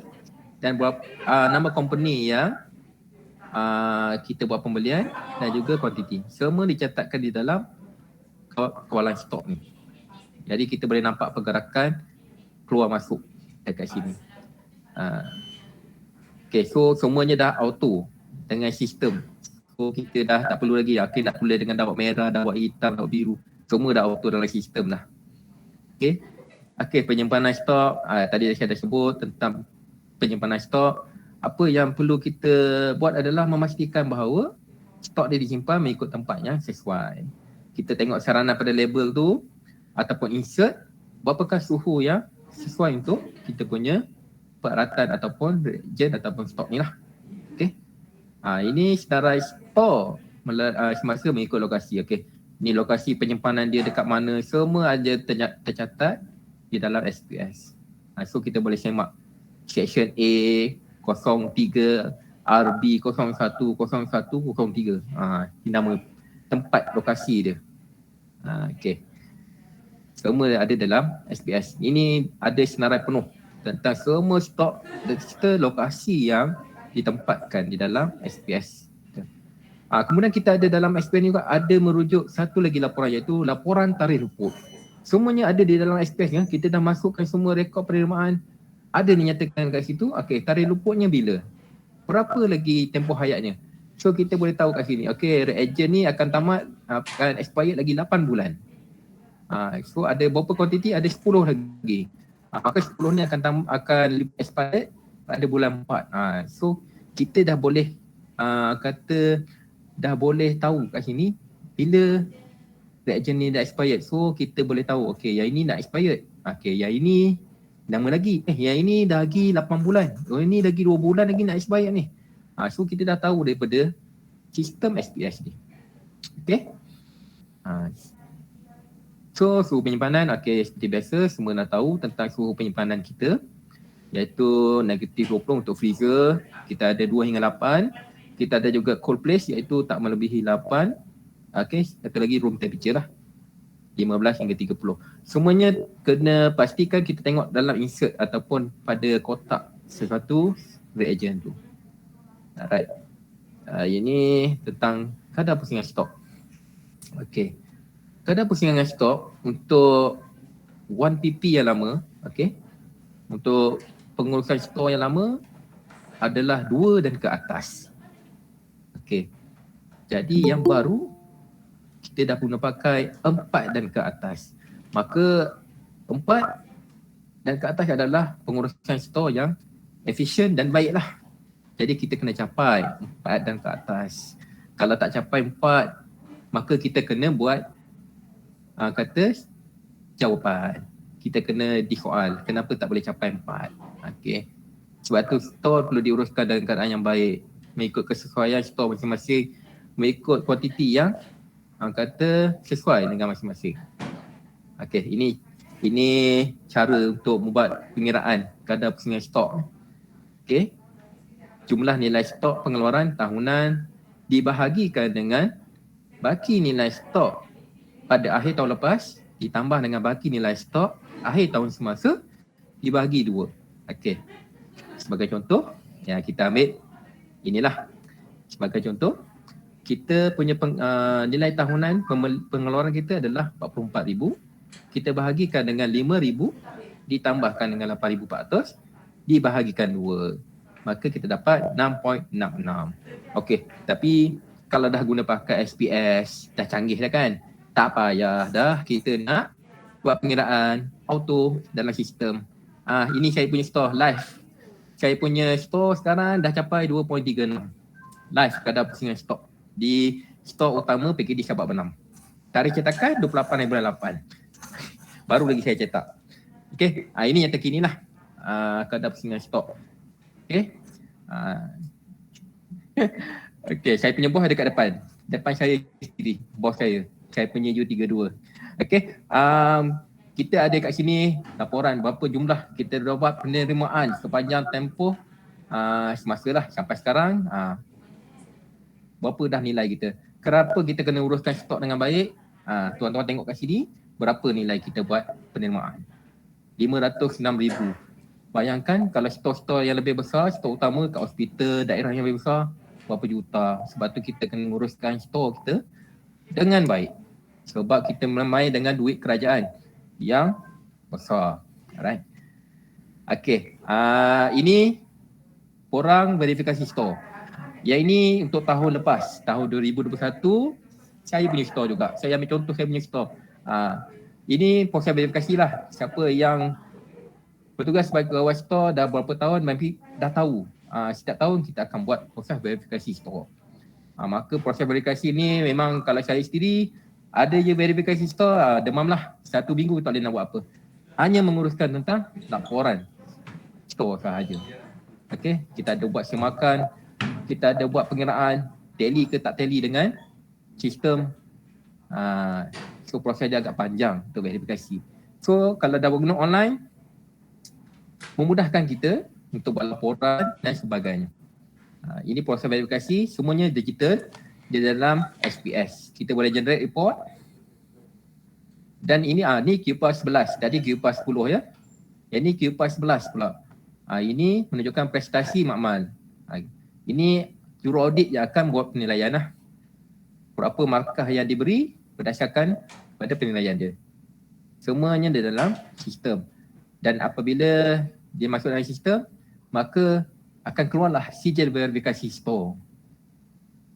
dan nama company yang kita buat pembelian dan juga kuantiti. Semua dicatatkan di dalam kawalan stok ni. Jadi kita boleh nampak pergerakan keluar masuk dekat sini. Okay, so semuanya dah auto dengan sistem. So kita dah tak perlu lagi nak tulis dengan dawat merah, dawat hitam, dawat biru. Semua dah auto dalam sistem lah. Okay, penyimpanan stok. Tadi saya dah sebut tentang penyimpanan stok. Apa yang perlu kita buat adalah memastikan bahawa stok dia disimpan mengikut tempat yang sesuai. Kita tengok saranan pada label tu ataupun insert berapakah suhu yang sesuai untuk kita punya peralatan ataupun reagen ataupun stok ni lah. Okay. Ini sedarai stok semasa mengikut lokasi. Okay. Ni lokasi penyimpanan dia dekat mana, semua ada tercatat di dalam SPS. So kita boleh semak section A 03 RB 010103. Ini nama tempat lokasi dia. Okay. Semua ada dalam SPS. Ini ada senarai penuh tentang semua stok dan serta lokasi yang ditempatkan di dalam SPS. Kemudian kita ada dalam SPS ni juga ada merujuk satu lagi laporan iaitu laporan tarikh luput. Semuanya ada di dalam SPS ya. Kita dah masukkan semua rekod penerimaan. Ada dinyatakan kat situ. Okey, tarikh luputnya bila? Berapa lagi tempoh hayatnya? So kita boleh tahu kat sini. Okey, reagen ni akan tamat, akan expired lagi 8 bulan. So ada berapa kuantiti? Ada 10 lagi. Maka 10 ni akan expired pada bulan 4. So kita dah boleh dah boleh tahu kat sini bila reagen ni dah expired. So kita boleh tahu okey yang ini dah expired. Okey, yang ini nama lagi. Yang ini dah lagi 8 bulan. Oh ini lagi 2 bulan lagi nak expired ni. So kita dah tahu daripada sistem SPS ni. Okey. So suhu penyimpanan, okey, seperti biasa semua dah tahu tentang suhu penyimpanan kita, iaitu negatif 20 untuk freezer. Kita ada 2 hingga 8. Kita ada juga cold place iaitu tak melebihi 8. Okey, satu lagi room temperature lah, 15 hingga 30. Semuanya kena pastikan kita tengok dalam insert ataupun pada kotak sesuatu reagen tu. Alright. Ini tentang kadar pusingan stok. Okey. Kadar pusingan stok untuk 1 pp yang lama, okey. Untuk pengurusan stok yang lama adalah 2 dan ke atas. Okey. Jadi yang baru kita dah guna pakai 4 dan ke atas. Maka 4 dan ke atas adalah pengurusan stok yang efisien dan baiklah. Jadi kita kena capai 4 dan ke atas. Kalau tak capai 4, maka kita kena buat kata jawapan. Kita kena disoal kenapa tak boleh capai 4. Okey. Sebab tu stok perlu diuruskan dalam keadaan yang baik, mengikut kesesuaian stok masing-masing, mengikut kuantiti yang kata sesuai dengan masing-masing. Okey, ini cara untuk membuat pengiraan kadar pusingan stok. Okey. Jumlah nilai stok pengeluaran tahunan dibahagikan dengan baki nilai stok pada akhir tahun lepas ditambah dengan baki nilai stok akhir tahun semasa dibahagi 2. Okey. Sebagai contoh, ya kita ambil inilah. Sebagai contoh, kita punya nilai tahunan pengeluaran kita adalah 44,000. Kita bahagikan dengan 5,000 ditambahkan dengan 8,400 dibahagikan 2. Maka kita dapat 6.66. Okey, tapi kalau dah guna pakai SPS, dah canggih dah kan? Tak payah dah kita nak buat pengiraan auto dalam sistem. Ini saya punya store live. Saya punya store sekarang dah capai 2.36. Live kadar pusingan stok. Di store utama PKD Sabak Benam. Tarikh cetakan 28/8. Baru lagi saya cetak. Okey, ini yang terkini lah. Kadar pusingan stok. Okey. Okey, saya punya bos ada kat depan. Depan saya sendiri, bos saya. Saya punya U32. Okey, kita ada kat sini laporan berapa jumlah kita dapat penerimaan sepanjang tempoh semasa lah sampai sekarang. Berapa dah nilai kita. Kenapa kita kena uruskan stok dengan baik? Tuan-tuan tengok kat sini, berapa nilai kita buat penerimaan. 506,000. Bayangkan kalau stok-stok yang lebih besar, stok utama kat hospital, daerah yang lebih besar, berapa juta. Sebab tu kita kena uruskan stok kita dengan baik. Sebab kita main dengan duit kerajaan yang besar. Alright. Okey. Ini korang verifikasi stok. Yang ini untuk tahun lepas, tahun 2021, saya punya store juga. Saya ambil contoh saya punya store. Ini proses verifikasi lah. Siapa yang bertugas sebagai pegawai store dah berapa tahun, maybe dah tahu. Setiap tahun kita akan buat proses verifikasi store. Maka proses verifikasi ni memang kalau saya sendiri, ada je verifikasi store, demam lah. 1 minggu tak boleh nak buat apa. Hanya menguruskan tentang laporan store sahaja. Okay, kita ada buat semakan, kita ada buat pengiraan tally ke tak tally dengan sistem. So proses dia agak panjang untuk verifikasi. So kalau dah berguna online, memudahkan kita untuk buat laporan dan sebagainya. Ini proses verifikasi, semuanya digital di dalam SPS. Kita boleh generate report. Dan ini ni QPAS 11, tadi QPAS 10 ya. Yang ni QPAS 11 pula. Ini menunjukkan prestasi makmal. Ini juru audit yang akan buat penilaian lah. Berapa markah yang diberi berdasarkan pada penilaian dia. Semuanya di dalam sistem. Dan apabila dia masuk dalam sistem, maka akan keluarlah sijil verifikasi store.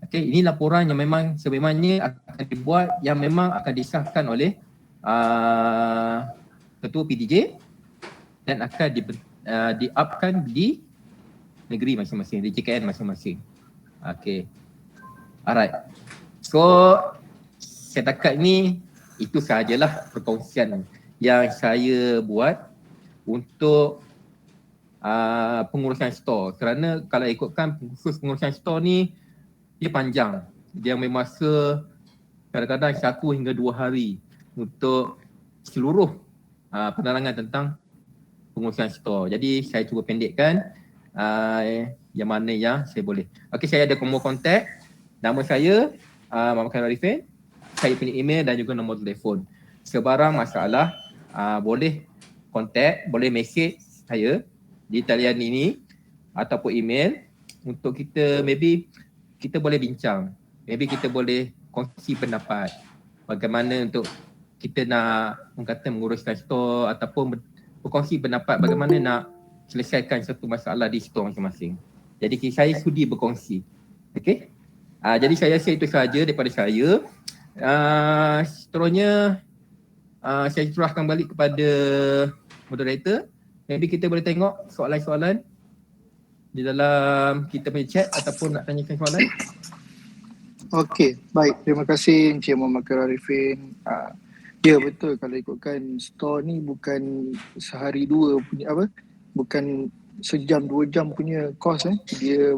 Okey, ini laporan yang memang sememangnya akan dibuat, yang memang akan disahkan oleh ketua PDJ dan akan di-upkan di negeri masing-masing, di JKN masing-masing. Okey. Alright. So, setakat ni itu sahajalah perkongsian yang saya buat untuk pengurusan store. Kerana kalau ikutkan khusus pengurusan store ni, dia panjang. Dia ambil masa kadang-kadang 1 hingga 2 hari untuk seluruh penerangan tentang pengurusan store. Jadi saya cuba pendekkan yang mana yang saya boleh. Okey, saya ada nombor kontak. Nama saya Muhammad Khairul Arifin. Saya punya email dan juga nombor telefon. Sebarang masalah boleh kontak, boleh message saya di talian ini ataupun email untuk kita, maybe kita boleh bincang. Maybe kita boleh kongsi pendapat. Bagaimana untuk kita nak menguruskan store ataupun berkongsi pendapat bagaimana nak selesaikan satu masalah di store masing-masing. Jadi saya sudi berkongsi. Okey. Jadi saya rasa itu sahaja daripada saya. Seterusnya saya serahkan balik kepada moderator. Maybe kita boleh tengok soalan-soalan di dalam kita punya chat ataupun nak tanyakan soalan. Okey, baik. Terima kasih Encik Muhammad Khairul Arifin. Ya betul, kalau ikutkan store ni bukan sehari dua punya apa, bukan sejam 2 jam punya kos dia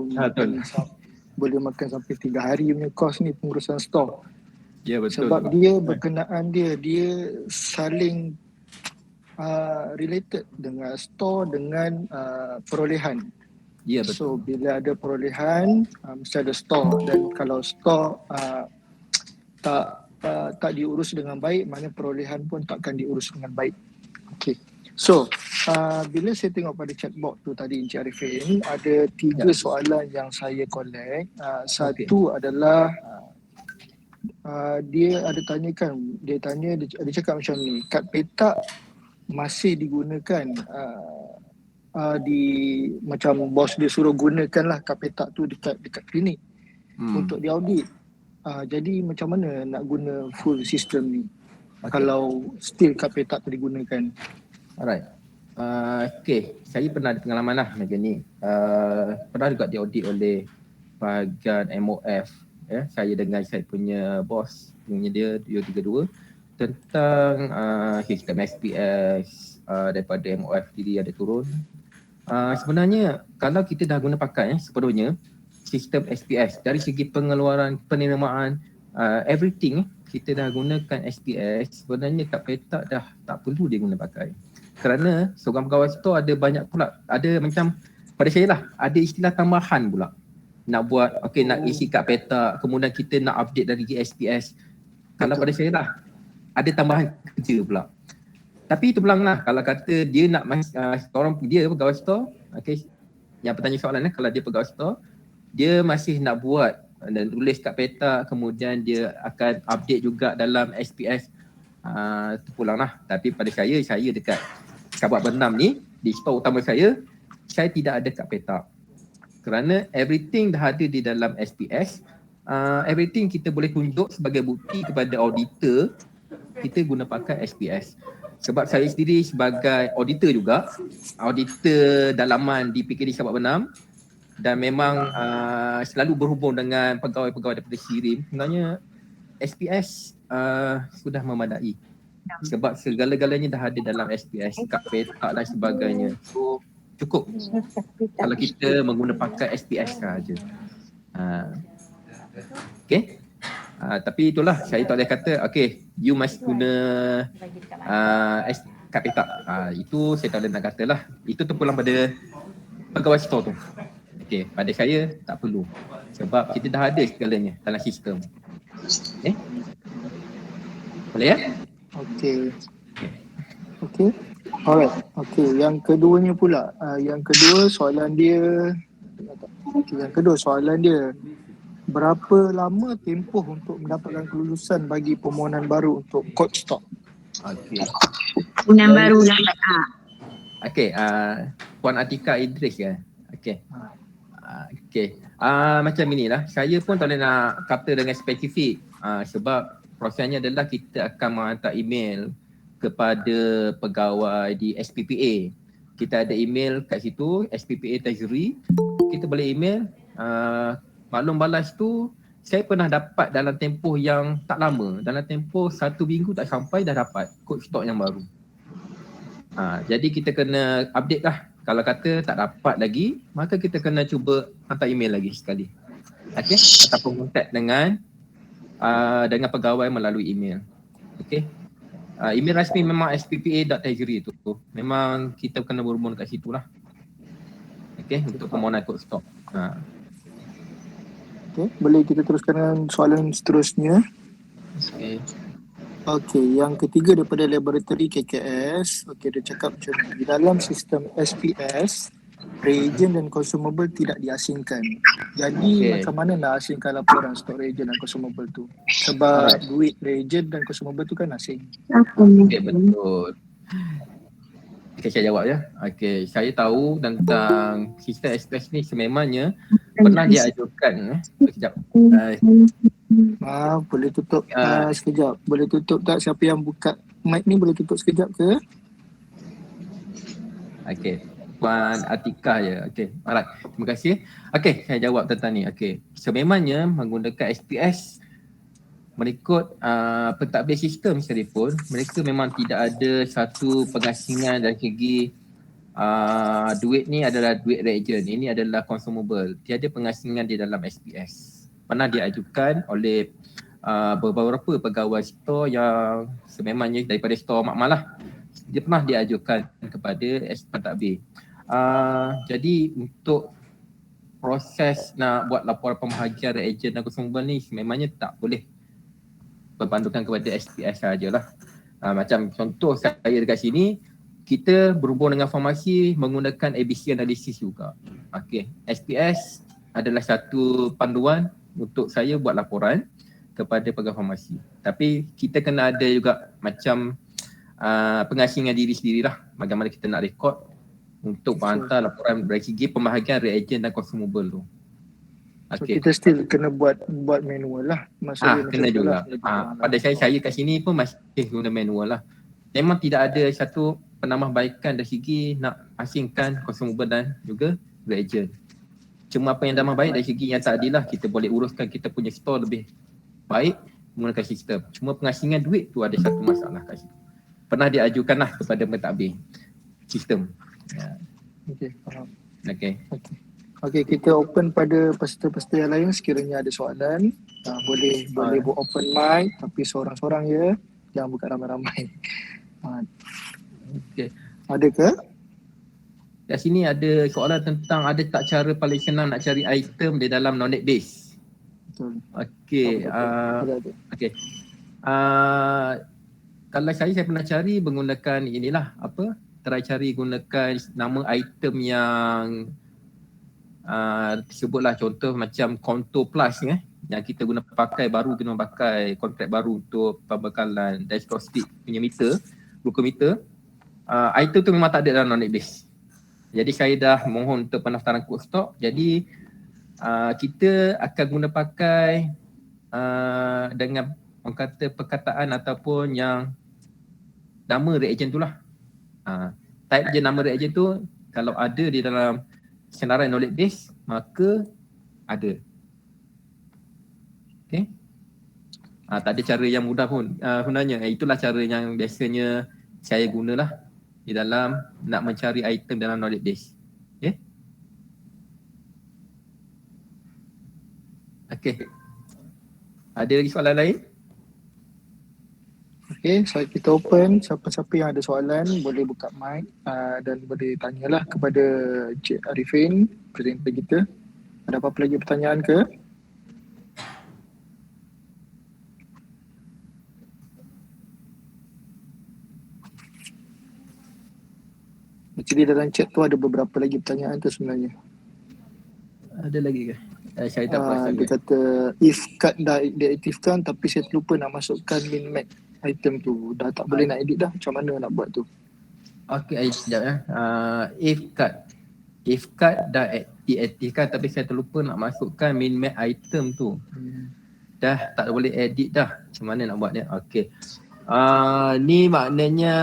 boleh makan sampai 3 hari punya kos ni pengurusan store. Ya betul. Sebab dia berkenaan dia saling related dengan store dengan perolehan. Ya betul. So bila ada perolehan mesti ada store, dan kalau store tak tak diurus dengan baik, maknanya perolehan pun takkan diurus dengan baik. Okay. So, bila saya tengok pada chatbot tu tadi Encik Arifin, ada 3 soalan yang saya collect. Satu adalah dia ada tanyakan, dia cakap macam ni, kad petak masih digunakan di macam bos dia suruh gunakanlah kad petak tu dekat klinik untuk diaudit. Jadi macam mana nak guna full sistem ni kalau still kad petak tu digunakan? Alright. Saya pernah ada pengalaman lah macam ni. Pernah juga diaudit oleh bahagian MOF. Saya dengan saya punya bos, punya dia 232 tentang sistem SPS daripada MOF diri ada turun. Sebenarnya kalau kita dah guna pakai sepenuhnya sistem SPS dari segi pengeluaran, penerimaan, everything kita dah gunakan SPS, sebenarnya kad petak dah tak perlu dia guna pakai. Kerana seorang pegawai store ada banyak pula, ada macam pada saya lah, ada istilah tambahan pula. Nak buat, nak isi kad petak, kemudian kita nak update dari SPS. Kalau pada saya lah, ada tambahan kerja pula. Tapi itu belang lah, kalau kata dia nak dia pegawai store, yang bertanya soalan kalau dia pegawai store, dia masih nak buat dan tulis kad petak, kemudian dia akan update juga dalam SPS. Itu pulang lah. Tapi pada saya dekat Sabak Bernam ni, di store utama saya tidak ada kad petak. Kerana everything dah ada di dalam SPS, everything kita boleh tunjuk sebagai bukti kepada auditor kita guna pakai SPS. Sebab saya sendiri sebagai auditor juga, auditor dalaman di PKD Sabak Bernam, dan memang selalu berhubung dengan pegawai-pegawai daripada Sirim. Sebenarnya SPS sudah memadai. Sebab segala-galanya dah ada dalam SPS, kad petak dan sebagainya. So cukup kalau kita menggunakan pakai SPS sahaja. Tapi itulah, saya tak boleh kata you must guna kad petak. Itu saya tak boleh nak kata lah. Itu terpulang pada pegawai store tu. Pada saya tak perlu. Sebab kita dah ada segalanya dalam sistem. Boleh ya? Okey. Alright. Yang keduanya pula. Yang kedua soalan dia, berapa lama tempoh untuk mendapatkan kelulusan bagi permohonan baru untuk cold stock? Permohonan baru lambat. Puan Atika Idris ya. Macam inilah. Saya pun tak boleh nak kata dengan spesifik sebab prosesnya adalah kita akan menghantar email kepada pegawai di SPPA. Kita ada email kat situ, SPPA Treasury. Kita boleh email. Maklum balas tu saya pernah dapat dalam tempoh yang tak lama. Dalam tempoh 1 minggu tak sampai dah dapat kod stok yang baru. Jadi kita kena update lah. Kalau kata tak dapat lagi, maka kita kena cuba hantar email lagi sekali. Ataupun kontak dengan pegawai melalui email. Email rasmi memang sppa.treasury tu. Memang kita kena berhubung kat situ lah. Untuk permohonan kod stok. Boleh kita teruskan dengan soalan seterusnya. Yang ketiga daripada laboratory KKS. Dia cakap macam ni. Di dalam sistem SPS, reagent dan consumable tidak diasingkan. Jadi macam mana nak asingkan laporan stok reagent dan consumable tu? Sebab duit reagent dan consumable tu kan asing. Betul. Saya jawab ya. Saya tahu tentang sistem SPS ni sememangnya pernah diajukan. Sekejap. Boleh tutup sekejap. Boleh tutup tak? Siapa yang buka mic ni boleh tutup sekejap ke? Puan Atika ya. Alright. Terima kasih. Saya jawab tentang ni. Sememangnya menggunakan SPS mengikut pentadbir sistem sekalipun, mereka memang tidak ada satu pengasingan dari segi duit ni adalah duit reagent, ini adalah consumable. Tiada pengasingan di dalam SPS. Pernah diajukan oleh beberapa pegawai store yang sememangnya daripada store makmal lah. Dia pernah diajukan kepada pentadbir. Jadi untuk proses nak buat laporan pembahagian reagent dan consumable ni sememangnya tak boleh berpandukan kepada SPS sajalah. Macam contoh saya dekat sini, kita berhubung dengan farmasi menggunakan ABC analisis juga. Okey, SPS adalah satu panduan untuk saya buat laporan kepada pegawai farmasi. Tapi kita kena ada juga macam pengasingan diri sendirilah, bagaimana kita nak rekod untuk hantar laporan dari segi pembahagian reagen dan consumable tu. So kita still kena buat manual lah. Maksudnya kena juga. Pada saya kat sini pun masih guna manual lah. Memang tidak ada satu penambahbaikan dari segi nak asingkan consumable dan juga reagen. Cuma apa yang dah baik dari segi yang tadi lah, kita boleh uruskan kita punya store lebih baik menggunakan sistem. Cuma pengasingan duit tu ada satu masalah kat situ. Pernah diajukan lah kepada pentadbir sistem. Okey, faham. Okey, kita open pada peserta-peserta yang lain sekiranya ada soalan. Boleh buat open mic tapi seorang-seorang ya. Jangan buka ramai-ramai. Okey. Ada ke? Kat sini ada soalan tentang ada tak cara paling senang nak cari item di dalam knowledge base. Betul. Okey. Okey. Kalau saya pernah cari menggunakan try cari gunakan nama item yang sebutlah contoh macam Konto Plus yang kita guna pakai kontrak baru untuk pembekalan diagnostik punya meter, glukometer. Item tu memang tak ada dalam knowledge base. Jadi saya dah mohon untuk pendaftaran kod stok. Jadi kita akan guna pakai dengan orang kata perkataan ataupun yang nama reagen tu lah. Type je nama reagen tu, kalau ada di dalam senarai knowledge base maka ada. Okay. Tak ada cara yang mudah pun sebenarnya. Itulah cara yang biasanya saya gunalah di dalam nak mencari item dalam knowledge base. Okay. Ada lagi soalan lain? Okay, so kita open. Siapa-siapa yang ada soalan boleh buka mic dan boleh tanyalah kepada Encik Arifin, presenter kita. Ada apa-apa lagi pertanyaan ke? Jadi dalam chat tu ada beberapa lagi pertanyaan tu sebenarnya. Ada lagi ke? Saya tak perasan. Dia kata if card dah diaktifkan tapi saya terlupa nak masukkan min max item tu. Dah tak boleh nak edit dah. Macam mana nak buat tu? Okey, sekejap ya. If card dah diaktifkan tapi saya terlupa nak masukkan min max item tu. Dah tak boleh edit dah. Macam mana nak buat dia? Okey. Ni maknanya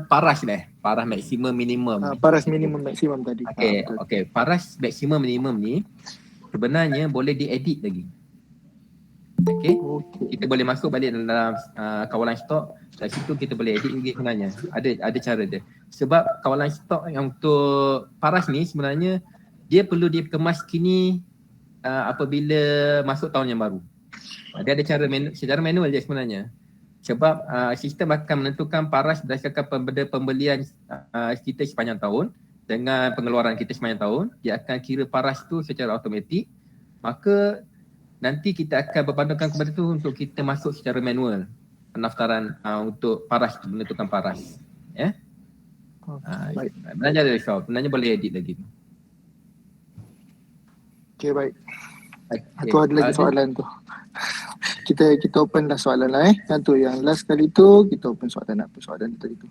paras paras maksimum minimum. Paras minimum maksimum tadi. Okey, paras maksimum minimum ni sebenarnya boleh diedit lagi. Okey. Kita boleh masuk balik dalam kawalan stok. Dari situ kita boleh edit lagi sebenarnya. Ada cara dia. Sebab kawalan stok yang untuk paras ni sebenarnya dia perlu dikemas kini apabila masuk tahun yang baru. Dia ada secara manual je sebenarnya. Sebab sistem akan menentukan paras berdasarkan pembelian kita sepanjang tahun dengan pengeluaran kita sepanjang tahun. Dia akan kira paras tu secara automatik. Maka nanti kita akan berpandukan kepada tu untuk kita masuk secara manual pendaftaran untuk paras tu, menentukan paras. Ya. Baik. Sebenarnya ada risau. Sebenarnya boleh edit lagi. Okay, baik. Tu ada lagi soalan tu. Kita open dah soalan lah Yang tu yang last kali tu kita open soalan tadi tu.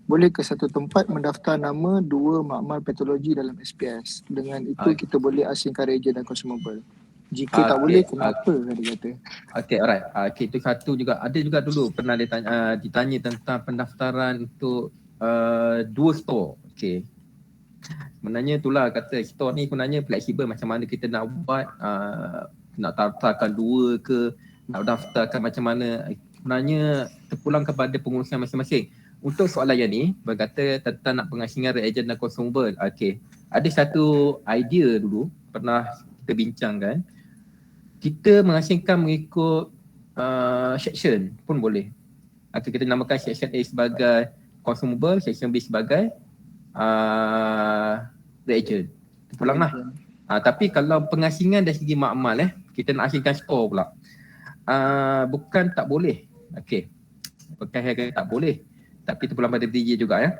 Boleh ke satu tempat mendaftar nama dua makmal patologi dalam SPS? Dengan itu kita boleh asingkan reagen dan consumable. Jika tak boleh, kenapa dia kata? Okay, alright. Itu satu juga. Ada juga dulu pernah ditanya tentang pendaftaran untuk dua store. Okay. Sebenarnya itulah kata store ni sebenarnya fleksibel macam mana kita nak buat. Nak daftarkan dua ke, nak daftarkan macam mana. Sebenarnya terpulang kepada pengurusan masing-masing. Untuk soalan yang ni berkata tentang nak pengasingan reagen dan consumable. Okay. Ada satu idea dulu pernah kita bincangkan. Kita mengasingkan mengikut section pun boleh. Atau kita namakan section A sebagai consumable, section B sebagai reagen. Terpulang lah. Tapi kalau pengasingan dari segi makmal kita nak asingkan store pula. Bukan tak boleh. Okey. Pakai harga tak boleh. Tapi terpulang pada DJ juga ya.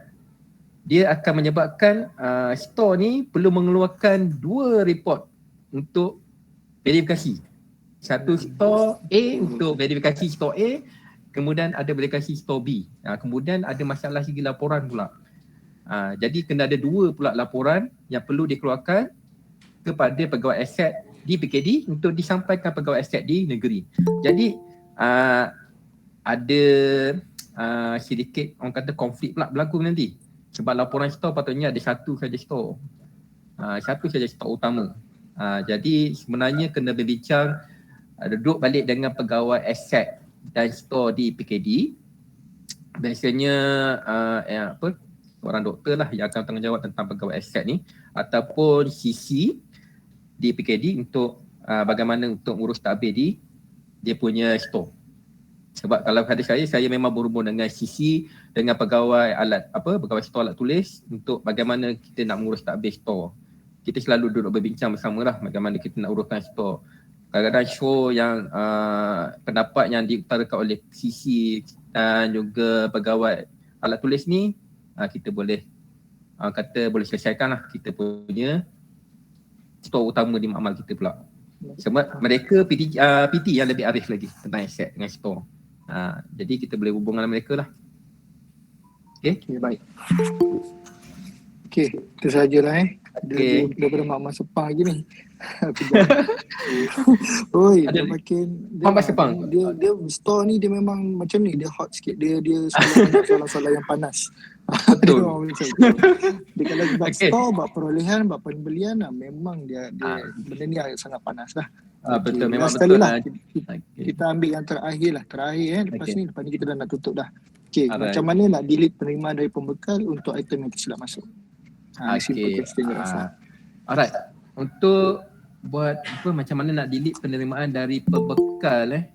Dia akan menyebabkan store ni perlu mengeluarkan 2 report untuk verifikasi. Satu store A untuk verifikasi store A, kemudian ada verifikasi store B. Kemudian ada masalah segi laporan pula. Jadi kena ada 2 pula laporan yang perlu dikeluarkan kepada pegawai aset di PKD untuk disampaikan pegawai aset di negeri. Jadi ada sedikit orang kata konflik pula berlaku nanti. Sebab laporan store patutnya ada satu saja store. Satu saja store utama. Jadi sebenarnya kena berbincang, duduk balik dengan pegawai aset dan store di PKD. Biasanya seorang doktor lah yang akan tanggungjawab tentang pegawai aset ni, ataupun CC di PKD untuk bagaimana untuk ngurus tabir di dia punya store. Sebab kalau pada saya memang berhubung dengan CC, dengan pegawai pegawai store alat tulis untuk bagaimana kita nak mengurus tabir store. Kita selalu duduk berbincang bersama lah bagaimana kita nak uruskan store. Kadang-kadang show yang pendapat yang diutarakan oleh CC dan juga pegawai alat tulis ni, kita boleh boleh selesaikan lah kita punya store utama di makmal kita pula. Sebab mereka PT yang lebih arif lagi tentang aset dengan store. Jadi kita boleh hubung dengan mereka lah. Okay, baik. Okay, itu sajalah Okay. Daripada Mak Sepang lagi ni. Oi, dia makin Mak Sepang. Dia store ni dia memang macam ni, dia hot sikit. Dia soalan-soalan yang panas. Betul. Dia kalau buat store, buat perolehan, buat pembelian, memang dia benda ni sangat panas lah. Betul, memang sekali betul lah. Kita ambil yang terakhir lepas ni kita dah nak tutup dah. Okay, macam mana nak delete penerimaan dari pembekal untuk item yang tersilap masuk? Simple question je rasa. Alright. Untuk buat macam mana nak delete penerimaan dari pembekal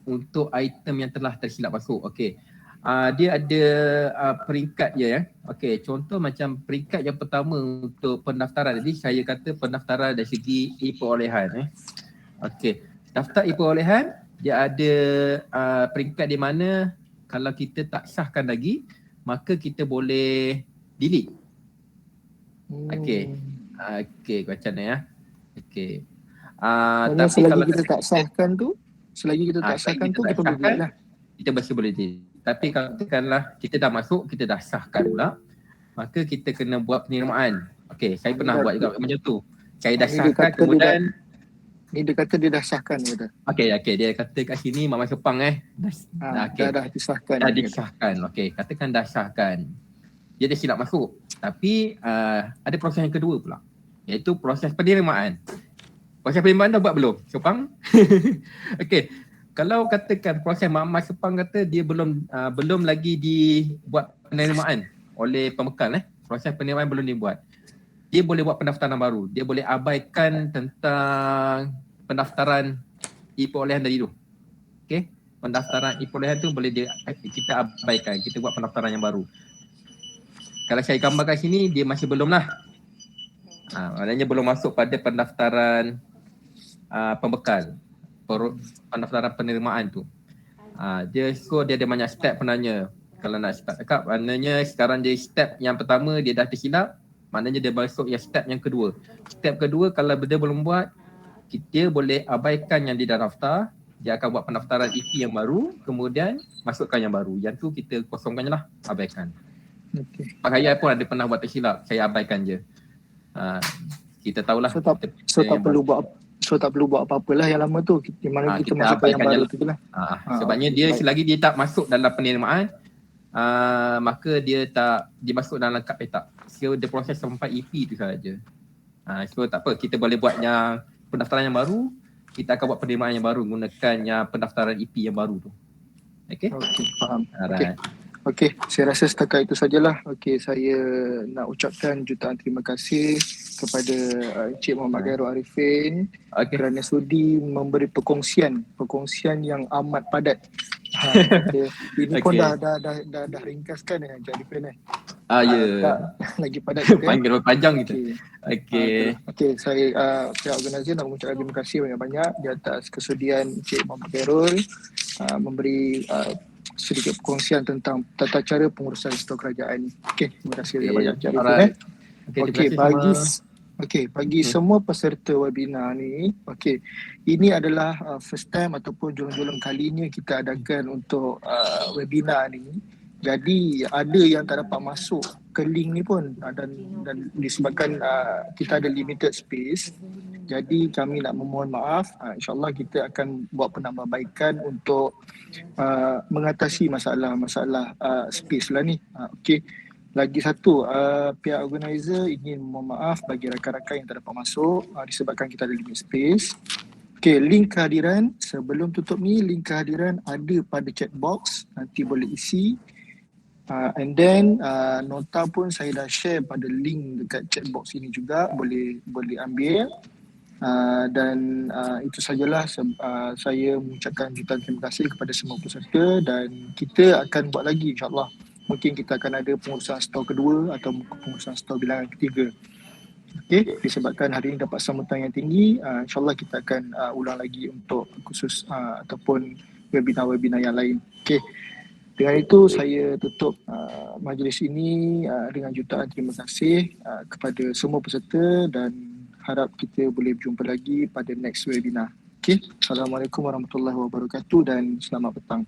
untuk item yang telah tersilap masuk. Okey. Dia ada peringkat je ya. Okey, contoh macam peringkat yang pertama untuk pendaftaran. Jadi saya kata pendaftaran dari segi perolehan Okey. Daftar perolehan dia ada peringkat di mana kalau kita tak sahkan lagi, maka kita boleh delete. Okey. Okey, macam mana ya? Okey. Tapi selagi kalau kita tak sahkan tu, kita boleh delete lah. Kita masih boleh delete. Tapi kalau katakanlah kita dah masuk, kita dah sahkan pula, maka kita kena buat penerimaan. Okey, saya pernah buat juga macam tu. Saya dah sahkan kemudian ni dia kata dia dah sahkan kata. Okey, dia kata kat sini Mak Sepang dah disahkan. Dah disahkan. Okey, katakan dah sahkan. Dia dah silap masuk. Tapi ada proses yang kedua pula, iaitu proses penerimaan. Proses penerimaan dah buat belum? Sepang? Okey. Kalau katakan proses Mak Sepang kata dia belum lagi dibuat penerimaan oleh pembekal proses penerimaan belum dibuat. Dia boleh buat pendaftaran baru. Dia boleh abaikan tentang pendaftaran perolehan tadi tu. Okey. Pendaftaran perolehan tu boleh kita abaikan. Kita buat pendaftaran yang baru. Kalau saya gambar kat sini, dia masih belum lah. Maknanya belum masuk pada pendaftaran pembekal. Pendaftaran penerimaan tu. Dia ada banyak step sebenarnya. Kalau nak start cakap, maknanya sekarang dia step yang pertama dia dah tersilap, maknanya dia masuk yang step yang kedua. Step kedua kalau dia belum buat, kita boleh abaikan yang dia dah daftar, dia akan buat pendaftaran EP yang baru, kemudian masukkan yang baru. Yang tu kita kosongkan je lah, abaikan. Okay. Pak Hayat pun ada pernah buat tersilap, saya abaikan je. Kita tahulah. Tak perlu buat apa-apalah yang lama tu. Di mana kita masukkan yang baru tu lah. Sebabnya dia selagi dia tak masuk dalam penerimaan, maka dia masuk dalam kad petak. So dia proses sampai EP tu sahaja. So tak apa, kita boleh buat yang pendaftaran yang baru, kita akan buat penerimaan yang baru gunakan yang pendaftaran EP yang baru tu. Okay, faham. Okey, saya rasa setakat itu sajalah. Okey, saya nak ucapkan jutaan terima kasih kepada Encik Muhammad Khairul Arifin kerana sudi memberi perkongsian yang amat padat. Ini pun dah ringkaskan dengan Encik Arifin lagi padat juga. Panggil panjang kita. Okey, saya pihak organisasi nak mengucapkan terima kasih banyak-banyak di atas kesudian Encik Muhammad Khairul memberi sedikit perkongsian tentang tata cara pengurusan stor kerajaan ni. Okey, terima kasih banyak Cik Arifin. Alright. Okay, Okey, terima kasih semua. bagi semua peserta webinar ni, okey, ini adalah first time ataupun jolong-jolong kalinya kita adakan untuk webinar ni. Jadi ada yang tak dapat masuk ke link ni pun dan disebabkan kita ada limited space. Jadi kami nak memohon maaf. InsyaAllah kita akan buat penambahbaikan untuk mengatasi masalah space lah ni. Okey. Lagi satu, pihak organizer ingin mohon maaf bagi rakan-rakan yang tak dapat masuk disebabkan kita ada limit space. Okey, link kehadiran sebelum tutup ni, link kehadiran ada pada chat box, nanti boleh isi. And then nota pun saya dah share pada link dekat chat box ini juga, boleh ambil. Dan itu sajalah saya mengucapkan jutaan terima kasih kepada semua peserta dan kita akan buat lagi insyaAllah. Mungkin kita akan ada pengurusan stor kedua atau pengurusan stor bilangan ketiga. Okey, disebabkan hari ini dapat sambutan yang tinggi, insyaAllah kita akan ulang lagi untuk khusus ataupun webinar-webinar yang lain. Okey. Dengan itu saya tutup majlis ini dengan jutaan terima kasih kepada semua peserta dan harap kita boleh berjumpa lagi pada next webinar. Okey. Assalamualaikum warahmatullahi wabarakatuh dan selamat petang.